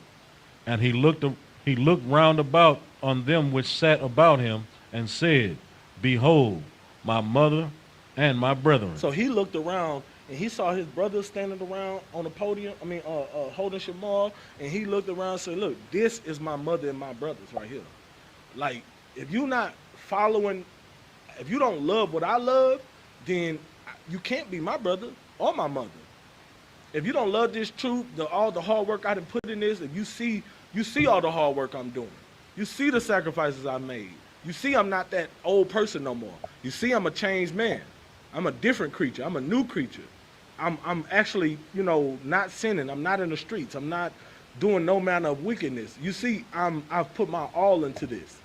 E: And he looked round about on them which sat about him, and said, Behold, my mother and my brethren.
C: So he looked around, and he saw his brothers standing around on the podium, holding Shamar, and he looked around and said, look, this is my mother and my brothers right here. Like, if you're not following, if you don't love what I love, then you can't be my brother or my mother. If you don't love this truth, all the hard work I done put in this, if you see all the hard work I'm doing, you see the sacrifices I made, you see I'm not that old person no more. You see I'm a changed man. I'm a different creature. I'm a new creature. I'm actually, you know, not sinning. I'm not in the streets. I'm not doing no manner of wickedness. You see, I've put my all into this.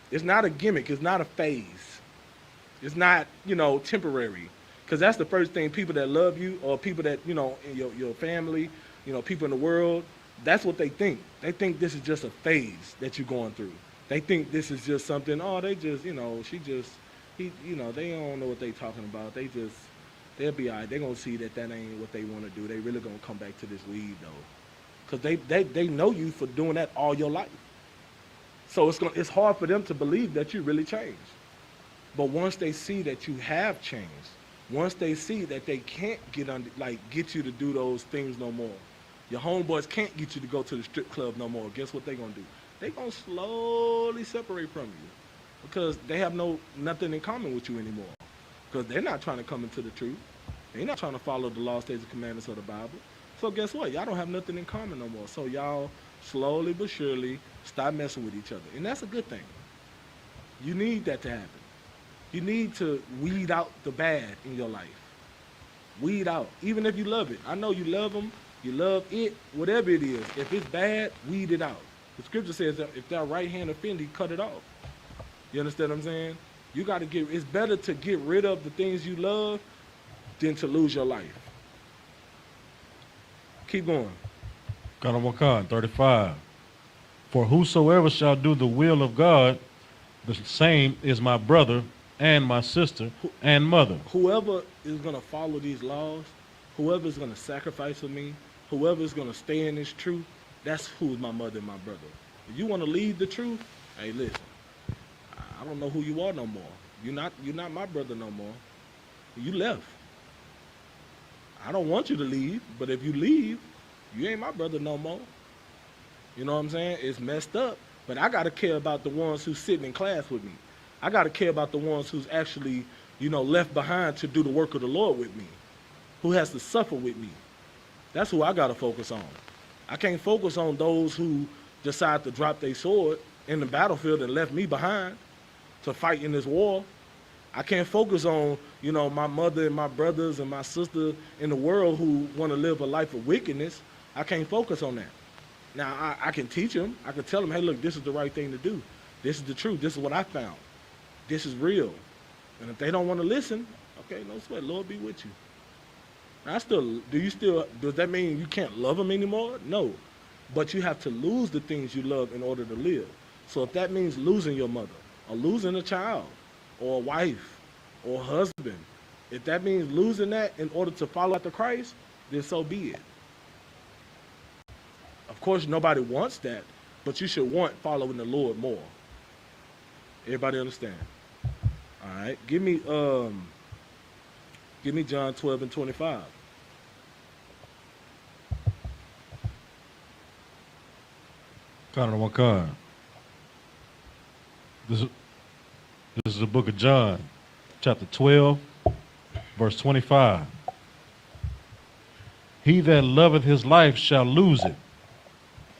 C: It's not a gimmick. It's not a phase. It's not, you know, temporary. Because that's the first thing people that love you, or people that, you know, in your family, you know, people in the world, that's what they think. They think this is just a phase that you're going through. They think this is just something, they just, you know, you know, they don't know what they talking about. They'll be all right. They're going to see that ain't what they want to do. They really going to come back to this weed, though. Because they know you for doing that all your life. So it's hard for them to believe that you really changed. But once they see that you have changed, once they see that they can't get you to do those things no more, your homeboys can't get you to go to the strip club no more, guess what they're going to do? They're going to slowly separate from you because they have nothing in common with you anymore, because they're not trying to come into the truth. They're not trying to follow the law, statutes, and commandments of the Bible. So guess what? Y'all don't have nothing in common no more. So y'all slowly but surely stop messing with each other. And that's a good thing. You need that to happen. You need to weed out the bad in your life. Weed out, even if you love it. I know you love them, you love it, whatever it is. If it's bad, weed it out. The scripture says that if that right hand offend you, cut it off. You understand what I'm saying? You got to it's better to get rid of the things you love than to lose your life. Keep going.
E: 35. For whosoever shall do the will of God, the same is my brother and my sister and mother.
C: Whoever is going to follow these laws, whoever is going to sacrifice for me, whoever is going to stay in this truth, that's who is my mother and my brother. If you want to leave the truth, hey, listen, I don't know who you are no more. You're not my brother no more. You left. I don't want you to leave, but if you leave, you ain't my brother no more. You know what I'm saying? It's messed up, but I got to care about the ones who's sitting in class with me. I got to care about the ones who's actually, you know, left behind to do the work of the Lord with me, who has to suffer with me. That's who I got to focus on. I can't focus on those who decide to drop their sword in the battlefield and left me behind to fight in this war. I can't focus on, you know, my mother and my brothers and my sister in the world who want to live a life of wickedness. I can't focus on that. Now, I can teach them. I can tell them, hey, look, this is the right thing to do. This is the truth. This is what I found. This is real. And if they don't want to listen, okay, no sweat. Lord be with you. Now, does that mean you can't love them anymore? No. But you have to lose the things you love in order to live. So if that means losing your mother, or losing a child, or a wife, or a husband, if that means losing that in order to follow after Christ, then so be it. Of course, nobody wants that, but you should want following the Lord more. Everybody understand? All right, give me John 12 and 25.
E: Count on one card. This is the book of John, chapter 12, verse 25. He that loveth his life shall lose it,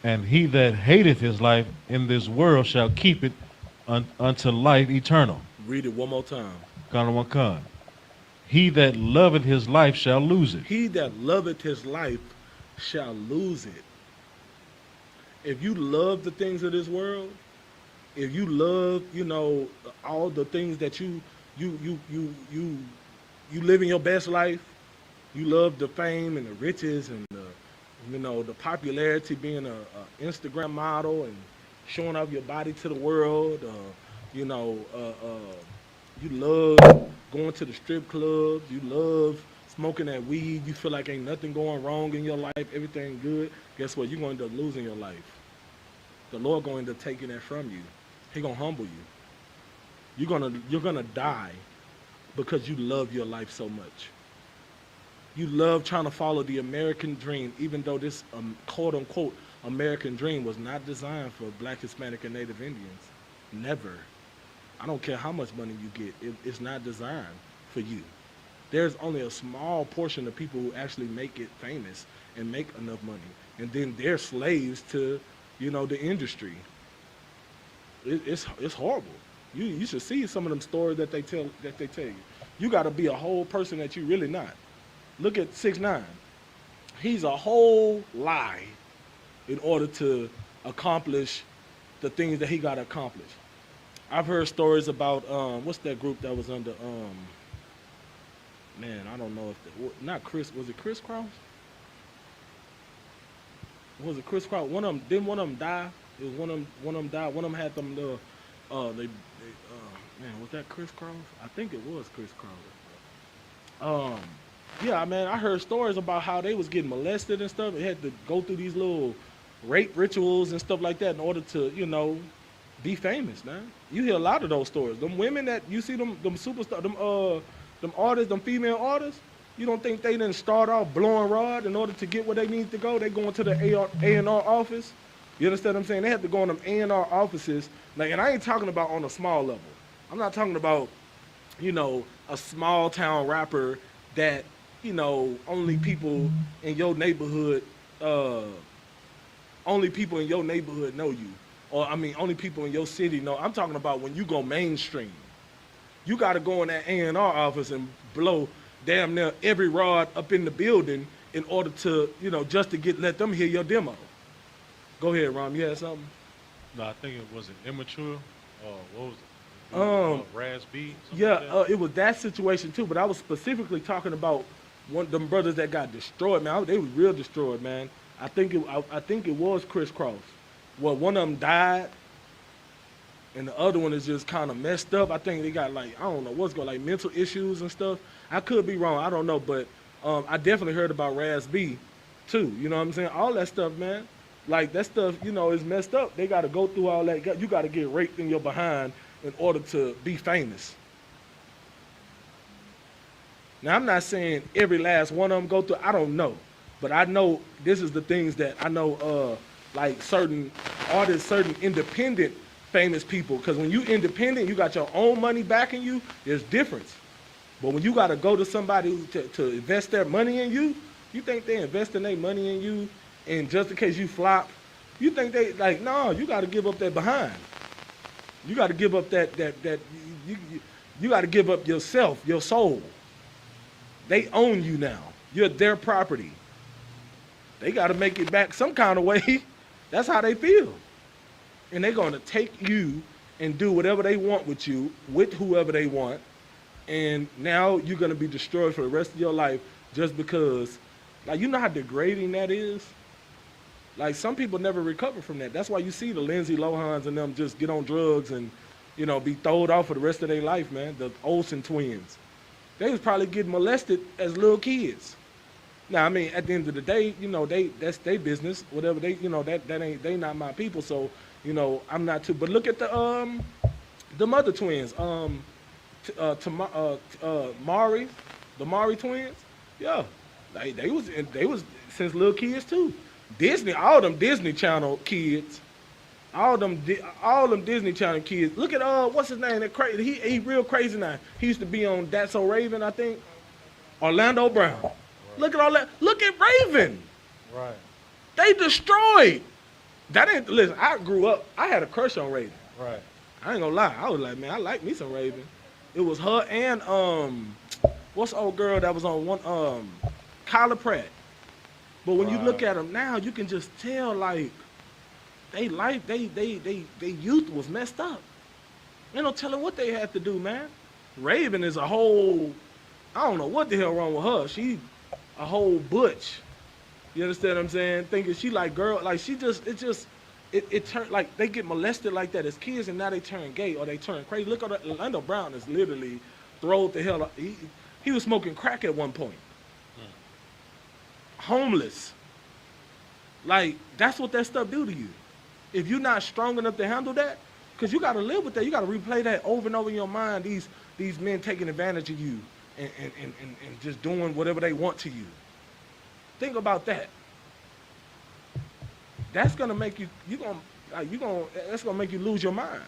E: and he that hateth his life in this world shall keep it unto life eternal.
C: Read it one more time.
E: Count on one card. He that loveth his life shall lose it.
C: He that loveth his life shall lose it. If you love the things of this world, if you love, all the things that you live in your best life, you love the fame and the riches and the popularity, being a Instagram model and showing off your body to the world. You love going to the strip clubs. You love smoking that weed. You feel like ain't nothing going wrong in your life. Everything good. Guess what? You're going to end up losing your life. The Lord going to end up taking that from you. He going to humble you. You're gonna die because you love your life so much. You love trying to follow the American dream, even though this quote unquote American dream was not designed for Black, Hispanic, and Native Indians. Never. I don't care how much money you get. It's not designed for you. There's only a small portion of people who actually make it famous and make enough money, and then they're slaves to, the industry. It's horrible. You should see some of them stories that they tell you. You got to be a whole person that you really not. Look at 6ix9ine. He's a whole lie in order to accomplish the things that he got to accomplish. I've heard stories about what's that group that was under I don't know if not Chris, was it Chris Cross? Was it Chris Cross? One of them die? It was one of them died. One of them had them was that Chris Cross? I think it was Chris Cross. Yeah, man, I heard stories about how they was getting molested and stuff. They had to go through these little rape rituals and stuff like that in order to, be famous, man. You hear a lot of those stories. Them women that you see them superstars, them artists, them female artists, you don't think they didn't start off blowing rod in order to get where they need to go? They going to the A&R office. You understand what I'm saying? They have to go in them A&R offices. And I ain't talking about on a small level. I'm not talking about, a small town rapper that, only people in your neighborhood know you. Or, only people in your city know. I'm talking about when you go mainstream. You got to go in that A&R office and blow damn near every rod up in the building in order to, just to let them hear your demo. Go ahead, Ron. You had something?
E: No, I think it was immature. What was it? Raz B?
C: Yeah,
E: like
C: it was that situation too. But I was specifically talking about one of them brothers that got destroyed, man. They was real destroyed, man. I think it was Chris Cross. Well, one of them died, and the other one is just kind of messed up. I think they got I don't know what's going on, mental issues and stuff. I could be wrong. I don't know, but I definitely heard about Raz B too. You know what I'm saying? All that stuff, man. Like that stuff, is messed up. They got to go through all that. You got to get raped in your behind in order to be famous. Now, I'm not saying every last one of them go through. I don't know. But I know this is the things that I know, like certain artists, certain independent famous people. Because when you independent, you got your own money backing you, there's difference. But when you got to go to somebody to invest their money in you, you think they investing their money in you, and just in case you flop, you think they, no, you got to give up that behind. You got to give up you got to give up yourself, your soul. They own you now. You're their property. They got to make it back some kind of way. That's how they feel. And they're going to take you and do whatever they want with you, with whoever they want. And now you're going to be destroyed for the rest of your life just because, like, you know how degrading that is? Like, some people never recover from that. That's why you see the Lindsay Lohans and them just get on drugs and, you know, be throwed off for the rest of their life, man. The Olsen twins. They was probably getting molested as little kids. Now, I mean, at the end of the day, you know, that's their business. Whatever they, you know, they not my people. So, you know, I'm not too. But look at the mother twins, Mari, the Mari twins. Yeah, they was since little kids too. Disney, all them Disney Channel kids, all them Disney Channel kids. Look at what's his name? That crazy. He real crazy now. He used to be on That's So Raven, I think. Orlando Brown. Right. Look at all that. Look at Raven.
E: Right.
C: They destroyed. That ain't, listen, I grew up, I had a crush on Raven.
E: Right.
C: I ain't gonna lie. I was like, man, I like me some Raven. It was her and what's the old girl that was on one Kyla Pratt. But when you look at them now, you can just tell like they youth was messed up. Ain't no telling what they had to do, man. Raven is a whole, I don't know what the hell wrong with her. She a whole butch. You understand what I'm saying? Thinking she like girl, like she just, it turned, like they get molested like that as kids and now they turn gay or they turn crazy. Look at Orlando Brown is literally throwed the hell up. He was smoking crack at one point. Homeless. Like, that's what that stuff do to you. If you're not strong enough to handle that, because you got to live with that. You got to replay that over and over in your mind, these men taking advantage of you and just doing whatever they want to you. Think about that. That's going to make you, that's going to make you lose your mind.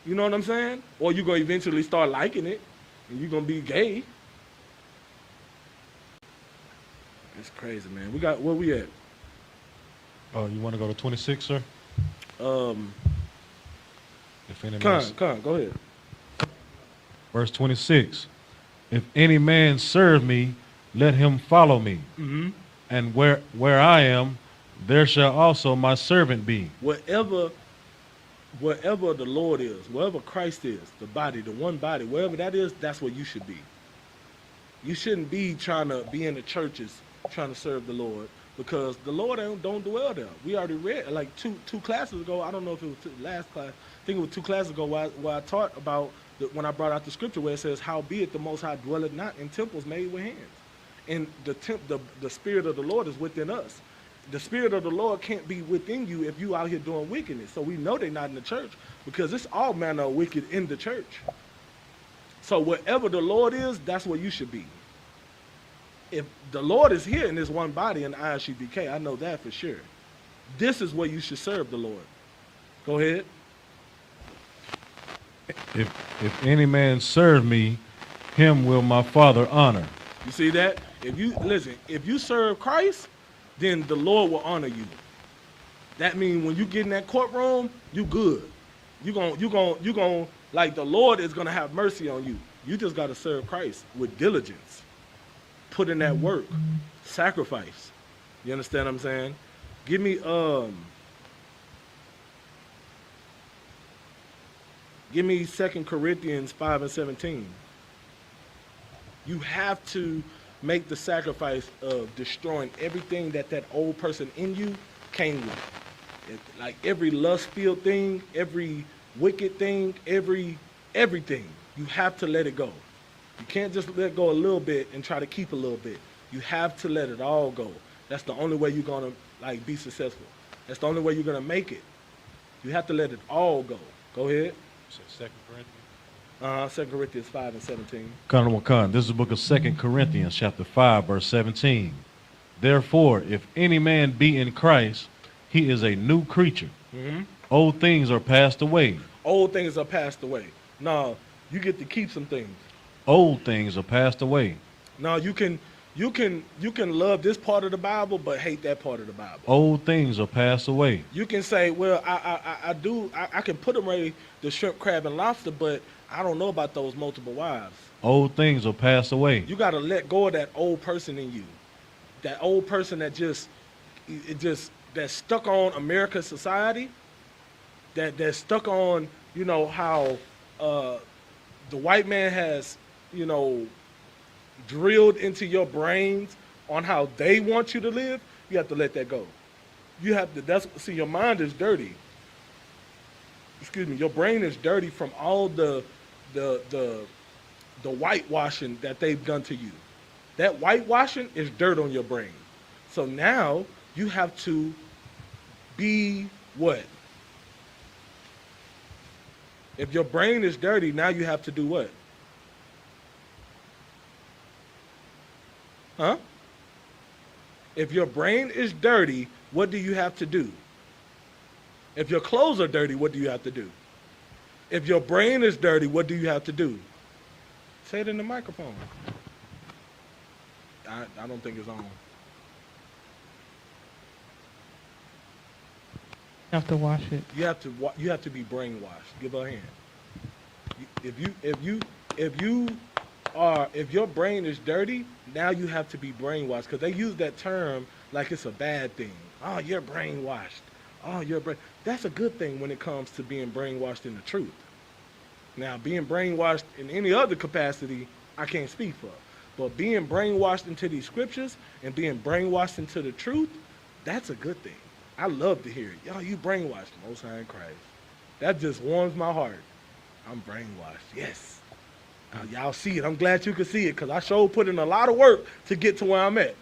C: You know what I'm saying? Or you're going to eventually start liking it and you're going to be gay. It's crazy, man. We got, where we at?
E: Oh, you want to go to 26, sir? If any
C: Go ahead.
E: Verse 26. If any man serve me, let him follow me.
C: Mm-hmm.
E: And where I am, there shall also my servant be.
C: Wherever the Lord is, wherever Christ is, the body, the one body, wherever that is, that's where you should be. You shouldn't be trying to be in the churches trying to serve the Lord, because the Lord don't dwell there. We already read, like two classes ago, I don't know if it was last class, I think it was 2 classes ago where I taught about, when I brought out the scripture where it says, howbeit the Most High dwelleth not in temples made with hands. And the Spirit of the Lord is within us. The Spirit of the Lord can't be within you if you out here doing wickedness. So we know they're not in the church, because it's all manner of wicked in the church. So wherever the Lord is, that's where you should be. If the Lord is here in this one body in I.S.U.P.K, I know that for sure. This is where you should serve the Lord. Go ahead.
E: If any man serve me, him will my Father honor.
C: You see that? If you serve Christ, then the Lord will honor you. That means when you get in that courtroom, you good. You gon' like the Lord is gonna have mercy on you. You just gotta serve Christ with diligence. Put in that work, sacrifice. You understand what I'm saying? Give me 2 Corinthians 5:17. You have to make the sacrifice of destroying everything that old person in you came with. Like every lust-filled thing, every wicked thing, everything. You have to let it go. You can't just let go a little bit and try to keep a little bit. You have to let it all go. That's the only way you're gonna like be successful. That's the only way you're gonna make it. You have to let it all go. Go ahead.
E: So 2 Corinthians.
C: 2 Corinthians 5:17.
E: This is the book of 2 Corinthians, chapter 5, verse 17. Therefore, if any man be in Christ, he is a new creature.
C: Mm-hmm.
E: Old things are passed away.
C: Old things are passed away. No, you get to keep some things.
E: Old things are passed away.
C: Now you can love this part of the Bible but hate that part of the Bible.
E: Old things are passed away.
C: You can say, well, I can put away the shrimp, crab, and lobster, but I don't know about those multiple wives.
E: Old things are passed away.
C: You got to let go of that old person in you. That old person that that's stuck on American society, that's stuck on, you know, how the white man has, you know, drilled into your brains on how they want you to live, you have to let that go. You have to, see, your mind is dirty. Excuse me, your brain is dirty from all the whitewashing that they've done to you. That whitewashing is dirt on your brain. So now you have to be what? If your brain is dirty, now you have to do what? Huh? If your brain is dirty, what do you have to do? If your clothes are dirty, what do you have to do? If your brain is dirty, what do you have to do? Say it in the microphone. I don't think it's on.
D: You have to wash it.
C: You have to be brainwashed. Give her a hand. If your brain is dirty, now you have to be brainwashed, because they use that term like it's a bad thing. Oh, you're brainwashed. Oh, that's a good thing when it comes to being brainwashed in the truth. Now, being brainwashed in any other capacity, I can't speak for. But being brainwashed into these scriptures and being brainwashed into the truth, that's a good thing. I love to hear it. Y'all, you brainwashed, Most High in Christ. That just warms my heart. I'm brainwashed, yes. Y'all see it. I'm glad you can see it, because I sure put in a lot of work to get to where I'm at.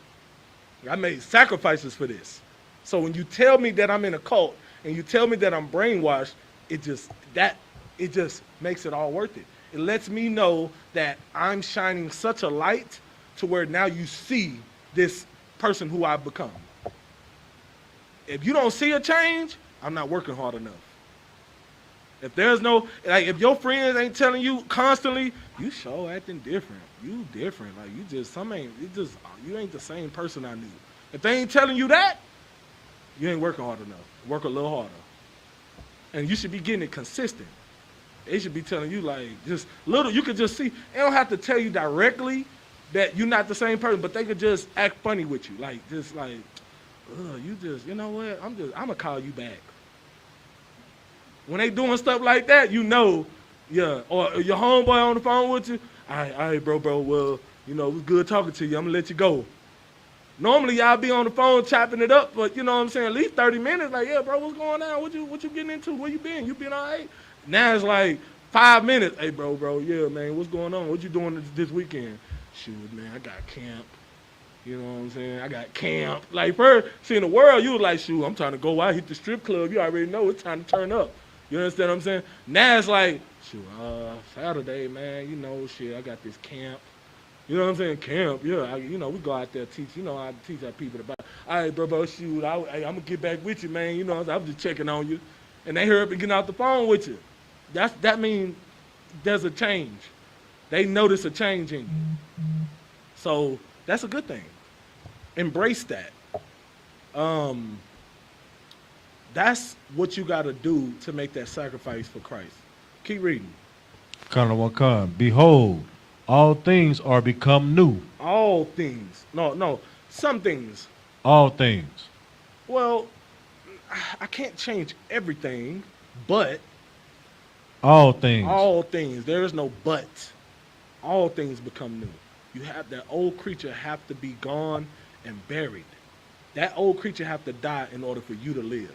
C: I made sacrifices for this. So when you tell me that I'm in a cult and you tell me that I'm brainwashed, it just makes it all worth it. It lets me know that I'm shining such a light to where now you see this person who I've become. If you don't see a change, I'm not working hard enough. If there's no, like, if your friends ain't telling you constantly, you sure acting different. You different. Like, you ain't the same person I knew. If they ain't telling you that, you ain't working hard enough. Work a little harder. And you should be getting it consistent. They should be telling you, like, just little, you could just see. They don't have to tell you directly that you're not the same person, but they could just act funny with you. Like, just like, you know what? I'm gonna call you back. When they doing stuff like that, you know, yeah. Or your homeboy on the phone with you, all right, bro, well, you know, it was good talking to you. I'm gonna let you go. Normally, y'all be on the phone chopping it up, but you know what I'm saying, at least 30 minutes, like, yeah, bro, what's going on? What you getting into? Where you been? You been all right? Now it's like 5 minutes. Hey, bro, yeah, man, what's going on? What you doing this weekend? Shoot, man, I got camp. You know what I'm saying? I got camp. Like, first, see, in the world, you was like, shoot, I'm trying to go out, hit the strip club. You already know it's time to turn up. You understand what I'm saying? Now it's like, shoot, Saturday, man, you know, shit, I got this camp. You know what I'm saying? Camp, yeah. You know, we go out there teach. You know, I teach our people about, all right, bro, shoot, I'm going to get back with you, man. You know, I'm just checking on you. And they hurry up and get off the phone with you. That means there's a change. They notice a change in you. So that's a good thing. Embrace that. That's what you got to do to make that sacrifice for Christ. Keep reading.
E: Behold, all things are become new.
C: All things. No. Some things.
E: All things.
C: Well, I can't change everything, but
E: all things.
C: All things. There is no but. All things become new. You have that old creature have to be gone and buried. That old creature have to die in order for you to live.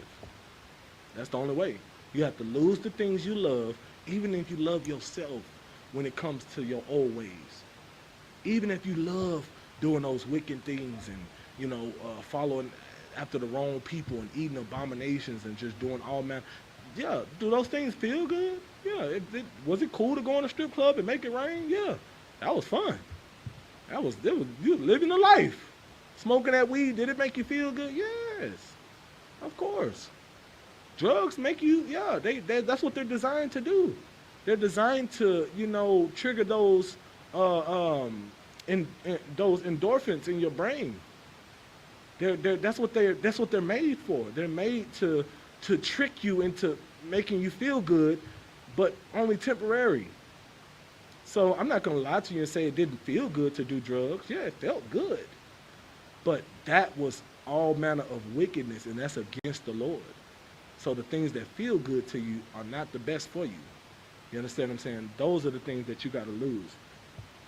C: That's the only way. You have to lose the things you love, even if you love yourself when it comes to your old ways. Even if you love doing those wicked things and, you know, following after the wrong people and eating abominations and just doing all man. Yeah, do those things feel good? Yeah. Was it cool to go in a strip club and make it rain? Yeah. That was fun. You living a life. Smoking that weed, did it make you feel good? Yes. Of course. Drugs make you, yeah, that's what they're designed to do. They're designed to, you know, trigger those those endorphins in your brain. That's what they're made for. They're made to trick you into making you feel good, but only temporary. So I'm not gonna lie to you and say it didn't feel good to do drugs. Yeah, it felt good, but that was all manner of wickedness, and that's against the Lord. So the things that feel good to you are not the best for you. You understand what I'm saying? Those are the things that you got to lose.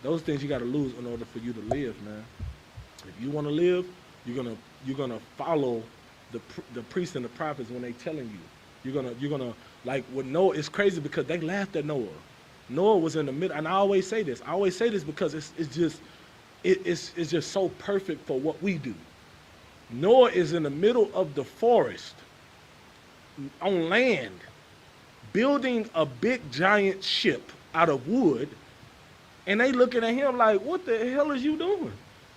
C: Those things you got to lose in order for you to live, man. If you want to live, you're gonna follow the priests and the prophets when they telling you. You're gonna like with Noah. It's crazy because they laughed at Noah. Noah was in the middle, and I always say this. Because it's just so perfect for what we do. Noah is in the middle of the forest, on land, building a big giant ship out of wood, and they looking at him like, what the hell is you doing?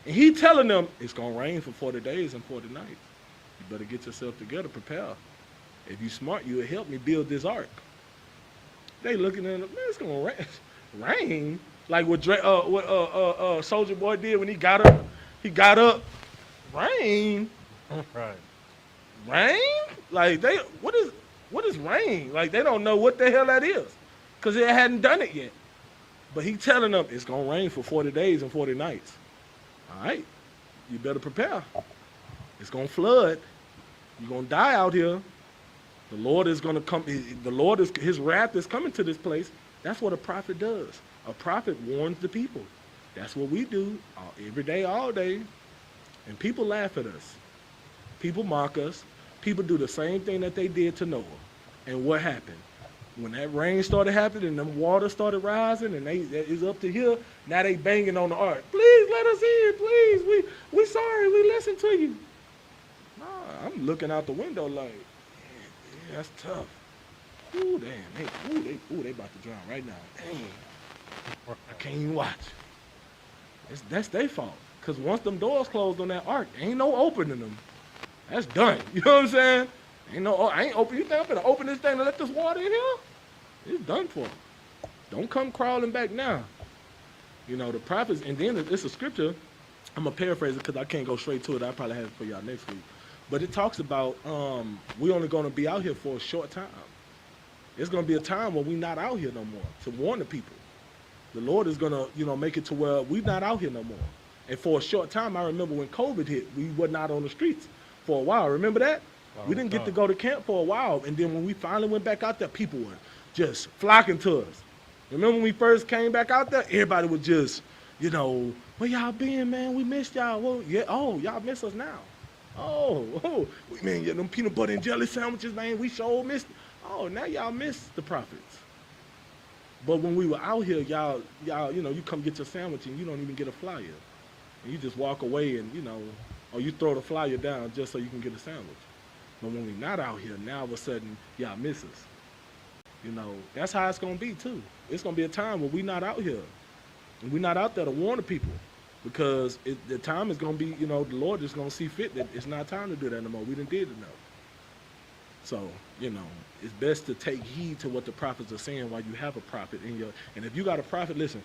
C: And he telling them, it's going to rain for 40 days and 40 nights. You better get yourself together, prepare. If you smart, you'll help me build this ark. They looking at him, man, it's going to rain? Like what Soulja Boy did when he got up, rain?
E: Right.
C: Rain? Like what is rain? Like they don't know what the hell that is, because they hadn't done it yet. But he telling them it's gonna rain for 40 days and 40 nights. All right, you better prepare. It's gonna flood. You're gonna die out here. The Lord is gonna come. His wrath is coming to this place. That's what a prophet does. A prophet warns the people. That's what we do every day, all day. And people laugh at us. People mock us. People do the same thing that they did to Noah. And what happened? When that rain started happening and the water started rising and it's up to here, now they banging on the ark. Please let us in, please. We sorry, we listen to you. Nah, I'm looking out the window like, yeah, that's tough. Ooh, damn. They about to drown right now. Dang. I can't even watch. That's their fault. Because once them doors closed on that ark, ain't no opening them. That's done. You know what I'm saying? I ain't open. You think I'm gonna open this thing and let this water in here? It's done for. Don't come crawling back now. You know, the prophets, and then it's a scripture. I'm gonna paraphrase it because I can't go straight to it. I'll probably have it for y'all next week. But it talks about we only gonna be out here for a short time. It's gonna be a time when we're not out here no more to warn the people. The Lord is gonna, make it to where we're not out here no more. And for a short time, I remember when COVID hit, we were not on the streets for a while. Remember that? We didn't get to go to camp for a while. And then when we finally went back out there, people were just flocking to us. Remember when we first came back out there? Everybody was just, where y'all been, man? We missed y'all. Well, yeah, y'all miss us now. Man, them peanut butter and jelly sandwiches, man, we sure missed it. Oh, now y'all miss the prophets. But when we were out here, y'all, you come get your sandwich and you don't even get a flyer. And you just walk away and, or you throw the flyer down just so you can get a sandwich. But when we're not out here, now all of a sudden, y'all miss us. That's how it's going to be, too. It's going to be a time where we're not out here. And we're not out there to warn the people. Because the time is going to be, the Lord is going to see fit that it's not time to do that no more. We done did enough. So, it's best to take heed to what the prophets are saying while you have a prophet in your... And if you got a prophet, listen,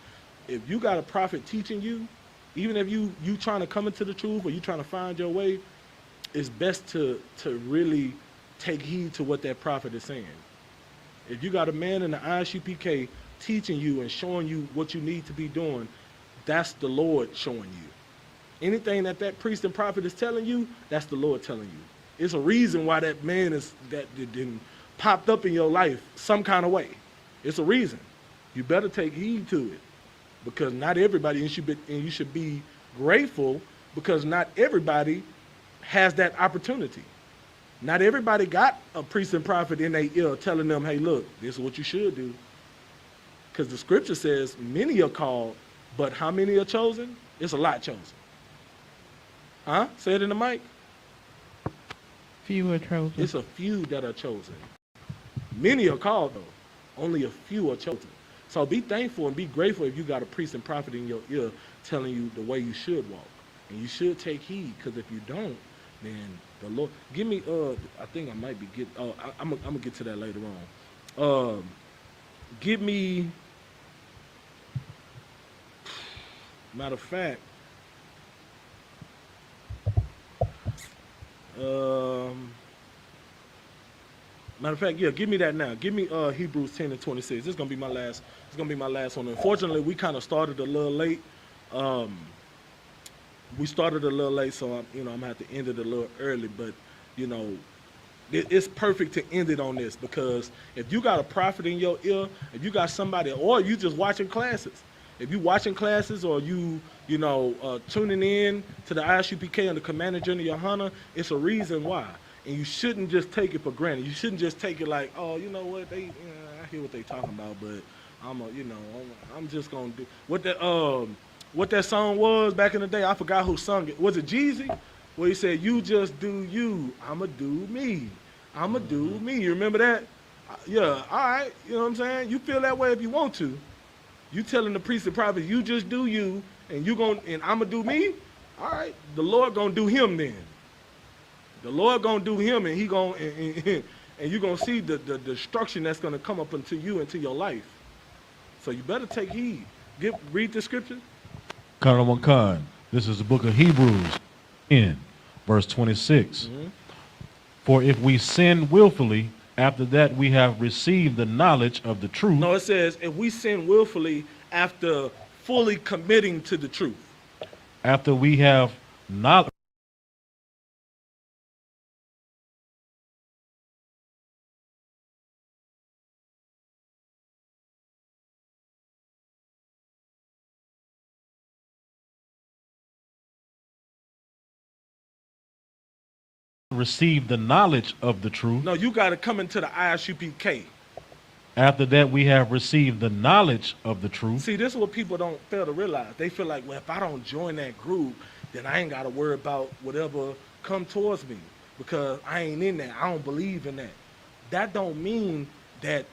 C: if you got a prophet teaching you, even if you trying to come into the truth or you trying to find your way, it's best to really take heed to what that prophet is saying. If you got a man in the I.S.U.P.K teaching you and showing you what you need to be doing, that's the Lord showing you. Anything that priest and prophet is telling you, that's the Lord telling you. It's a reason why that man that didn't popped up in your life some kind of way. It's a reason. You better take heed to it, because not everybody, and you should be grateful, because not everybody has that opportunity. Not everybody got a priest and prophet in their ear telling them, hey, look, this is what you should do. Because the scripture says many are called, but how many are chosen? It's a lot chosen. Huh? Say it in the mic.
D: Few are chosen.
C: It's a few that are chosen. Many are called, though. Only a few are chosen. So be thankful and be grateful if you got a priest and prophet in your ear telling you the way you should walk. And you should take heed, because if you don't, then the Lord... Give me... I think I might be getting... I'm going to get to that later on. Give me... Matter of fact... yeah, give me that now. Give me Hebrews 10 and 26. This is gonna be my last. It's gonna be my last one. Unfortunately, we kind of started a little late. we started a little late, so I'm gonna have to end it a little early. But it's perfect to end it on this, because if you got a prophet in your ear, if you got somebody, or you just watching classes, if you watching classes, or you tuning in to the I.S.U.P.K and the Commander General YAHANNA, it's a reason why. And you shouldn't just take it for granted. You shouldn't just take it like, oh, you know what, I hear what they talking about, but I'm just gonna do what that song was back in the day. I forgot who sung it. Was it Jeezy? Where he said, "You just do you, I'ma do me, I'ma do me." You remember that? Yeah. All right. You know what I'm saying? You feel that way if you want to. You telling the priest and prophet, you just do you, and I'ma do me. All right. The Lord gonna do him then. The Lord gonna do him, and he gonna and you gonna see the destruction that's gonna come up into you, into your life. So you better take heed. Read the scripture.
E: Khan. This is the book of Hebrews, in verse 26. For if we sin willfully, after that we have received the knowledge of the truth.
C: No, it says if we sin willfully after fully committing to the truth.
E: After we have not received the knowledge of the truth.
C: No, you got to come into the I.S.U.P.K.
E: After that we have received the knowledge of the truth.
C: See, this is what people don't fail to realize. They feel like, well, if I don't join that group, then I ain't got to worry about whatever come towards me, because I ain't in that. I don't believe in that. That don't mean that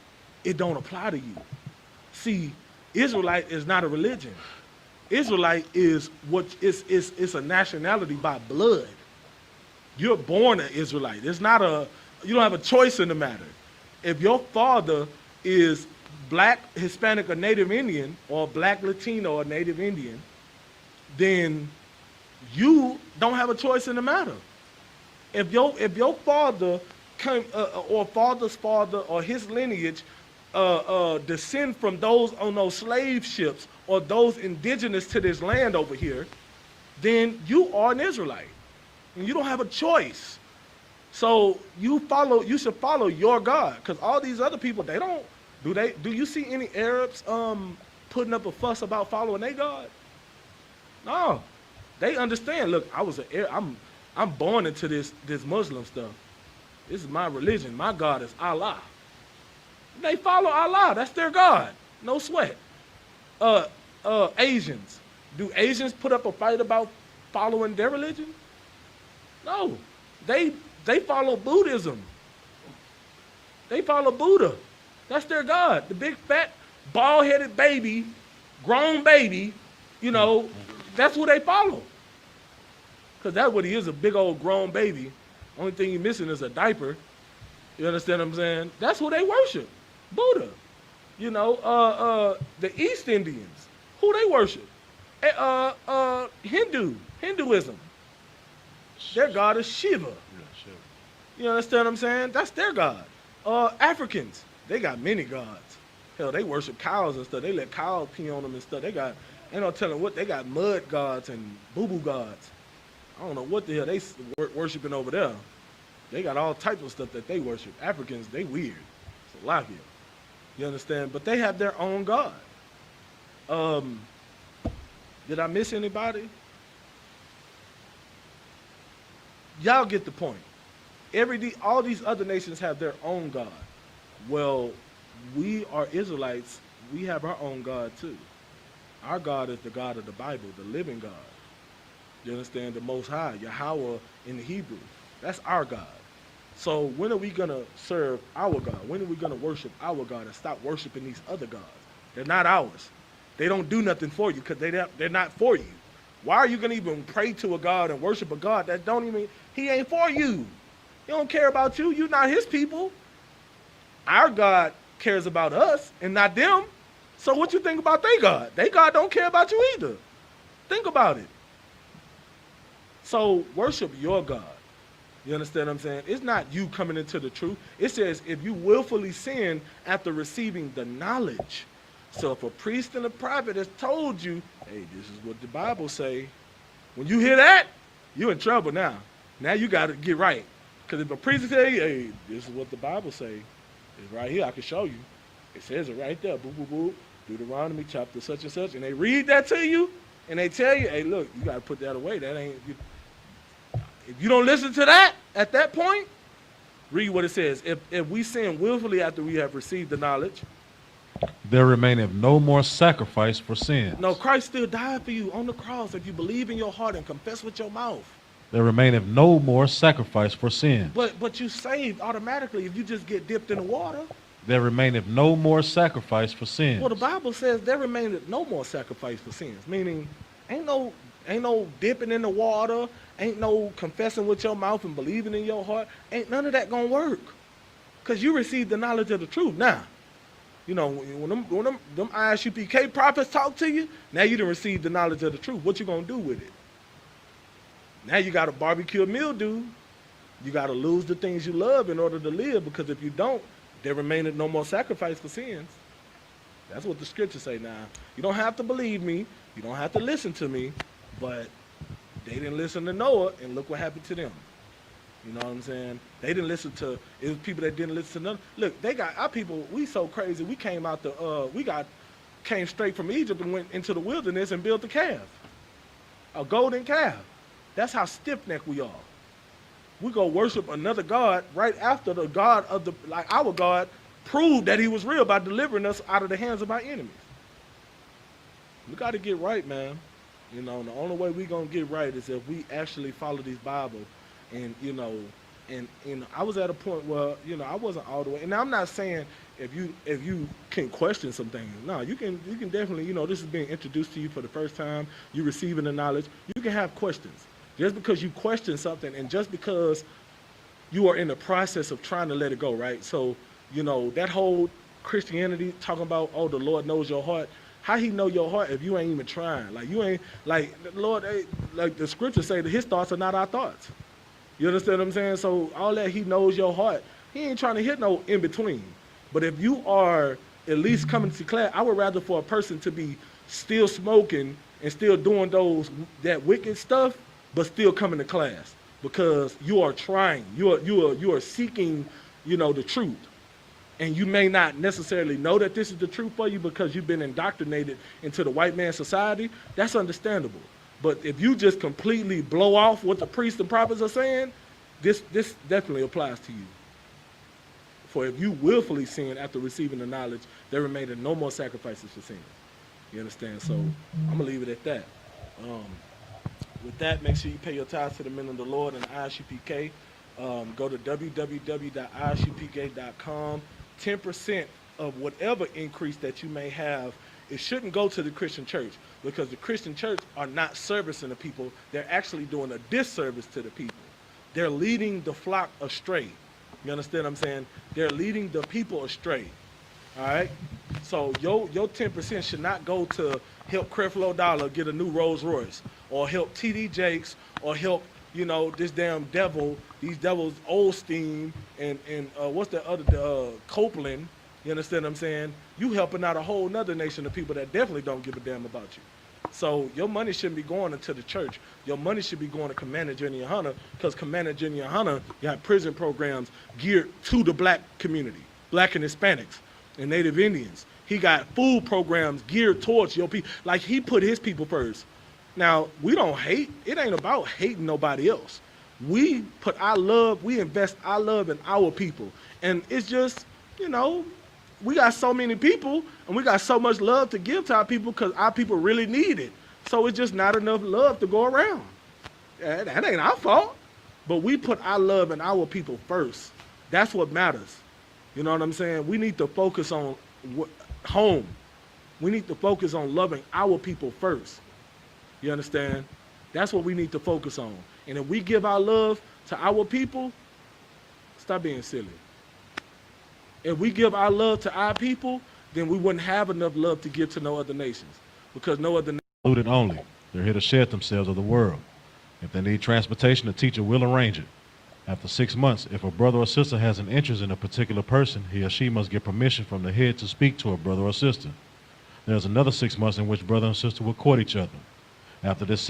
C: it don't apply to you. See, Israelite is not a religion. Israelite is it's a nationality by blood. You're born an Israelite. It's not you don't have a choice in the matter. If your father is black, Hispanic, or Native Indian, or black, Latino, or Native Indian, then you don't have a choice in the matter. If your father came, or father's father, or his lineage descend from those on those slave ships, or those indigenous to this land over here, then you are an Israelite. And you don't have a choice. So you should follow your God, because all these other people, they don't. Do you see any Arabs putting up a fuss about following their God? No, they understand. Look, I'm born into this Muslim stuff. This is my religion. My God is Allah. They follow Allah. That's their God. No sweat. Asians. Do Asians put up a fight about following their religion? No, they follow Buddhism. They follow Buddha. That's their God. The big, fat, bald-headed baby, grown baby, that's who they follow. Because that's what he is, a big old grown baby. Only thing he's missing is a diaper. You understand what I'm saying? That's who they worship, Buddha. The East Indians, who they worship? Hinduism. Their God is Shiva. You understand what I'm saying? That's their God. Africans, they got many gods. Hell, they worship cows and stuff. They let cows pee on them and stuff. Ain't no telling what, they got mud gods and boo-boo gods. I don't know what the hell they worshiping over there. They got all types of stuff that they worship. Africans, they weird. It's a lot here. You understand? But they have their own God. Did I miss anybody? Y'all get the point. All these other nations have their own God. Well, we are Israelites. We have our own God too. Our God is the God of the Bible, the living God. You understand? The Most High, Yahweh in the Hebrew. That's our God. So when are we going to serve our God? When are we going to worship our God and stop worshiping these other gods? They're not ours. They don't do nothing for you because they're not for you. Why are you going to even pray to a God and worship a God that he ain't for you? He don't care about you. You're not his people. Our God cares about us and not them. So what you think about their God? Their God don't care about you either. Think about it. So worship your God. You understand what I'm saying? It's not you coming into the truth. It says if you willfully sin after receiving the knowledge. So if a priest and a prophet has told you, hey, this is what the Bible say, When you hear that, you're in trouble now. Now you got to get right. Because if a preacher say, hey, this is what the Bible say, it's right here, I can show you. It says it right there, boop, boop, boop, Deuteronomy chapter such and such, and they read that to you, and they tell you, hey, look, you got to put that away. That ain't, if you don't listen to that at that point, read what it says. If we sin willfully after we have received the knowledge,
E: there remaineth no more sacrifice for sins.
C: no, Christ still died for you on the cross if you believe in your heart and confess with your mouth.
E: There remaineth no more sacrifice for sins.
C: But you saved automatically if you just get dipped in the water.
E: There remaineth no more sacrifice for sins.
C: Well, the Bible says there remaineth no more sacrifice for sins, meaning ain't no dipping in the water, ain't no confessing with your mouth and believing in your heart, ain't none of that gonna work, because you received the knowledge of the truth. Now, you know, when them I.S.U.P.K prophets talk to you, now you done received the knowledge of the truth. What you gonna do with it? Now you got to barbecue a mildew. You got to lose the things you love in order to live, because if you don't, there remaineth no more sacrifice for sins. That's what the scriptures say now. You don't have to believe me. You don't have to listen to me, but they didn't listen to Noah, and look what happened to them. You know what I'm saying? They didn't listen to, it was people that didn't listen to none. Look, they got, our people, we so crazy, we came out came straight from Egypt and went into the wilderness and built a calf, a golden calf. That's how stiff-necked we are. We go worship another God right after the God of the, like our God proved that he was real by delivering us out of the hands of our enemies. We got to get right, man. You know, the only way we going to get right is if we actually follow these Bible. And, you know, and I was at a point where, you know, I wasn't all the way. And I'm not saying if you can question some things. No, you can definitely, you know, this is being introduced to you for the first time. You're receiving the knowledge. You can have questions. Just because you question something and just because you are in the process of trying to let it go, right? So, you know, that whole Christianity talking about, oh, the Lord knows your heart. How he know your heart if you ain't even trying? Like, you ain't, like, the Lord, like the scriptures say that his thoughts are not our thoughts. You understand what I'm saying? So all that, he knows your heart. He ain't trying to hit no in between. But if you are at least coming to class, I would rather for a person to be still smoking and still doing that wicked stuff, but still coming to class, because you are trying. You are seeking, you know, the truth. And you may not necessarily know that this is the truth for you because you've been indoctrinated into the white man society. That's understandable. But if you just completely blow off what the priests and prophets are saying, this definitely applies to you. For if you willfully sin after receiving the knowledge, there remaineth no more sacrifices for sin. You understand? So I'm going to leave it at that. With that, make sure you pay your tithes to the men of the Lord and I.S.U.P.K. Go to www.ISUPK.com. 10% of whatever increase that you may have, it shouldn't go to the Christian church, because the Christian church are not servicing the people. They're actually doing a disservice to the people. They're leading the flock astray. You understand what I'm saying? They're leading the people astray. All right? So your 10% should not go to help Creflo Dollar get a new Rolls Royce, or help T.D. Jakes, or help, you know, this damn devil, these devils, Olstein, and what's the other, Copeland. You understand what I'm saying? You helping out a whole nother nation of people that definitely don't give a damn about you. So your money shouldn't be going into the church. Your money should be going to Commander Jenny YAHANNA, because Commander Jenny YAHANNA got prison programs geared to the black community, black and Hispanics and Native Indians. He got food programs geared towards your people. Like, he put his people first. Now, we don't hate. It ain't about hating nobody else. We put our love, we invest our love in our people. And it's just, you know, we got so many people and we got so much love to give to our people because our people really need it. So it's just not enough love to go around. That ain't our fault. But we put our love in our people first. That's what matters. You know what I'm saying? We need to focus on home. We need to focus on loving our people first. You understand? That's what we need to focus on. And if we give our love to our people, stop being silly. If we give our love to our people, then we wouldn't have enough love to give to no other nations, because no other
E: included only. They're here to shed themselves of the world. If they need transportation, the teacher will arrange it. After 6 months, if a brother or sister has an interest in a particular person, he or she must get permission from the head to speak to a brother or sister. There's another 6 months in which brother and sister will court each other. After this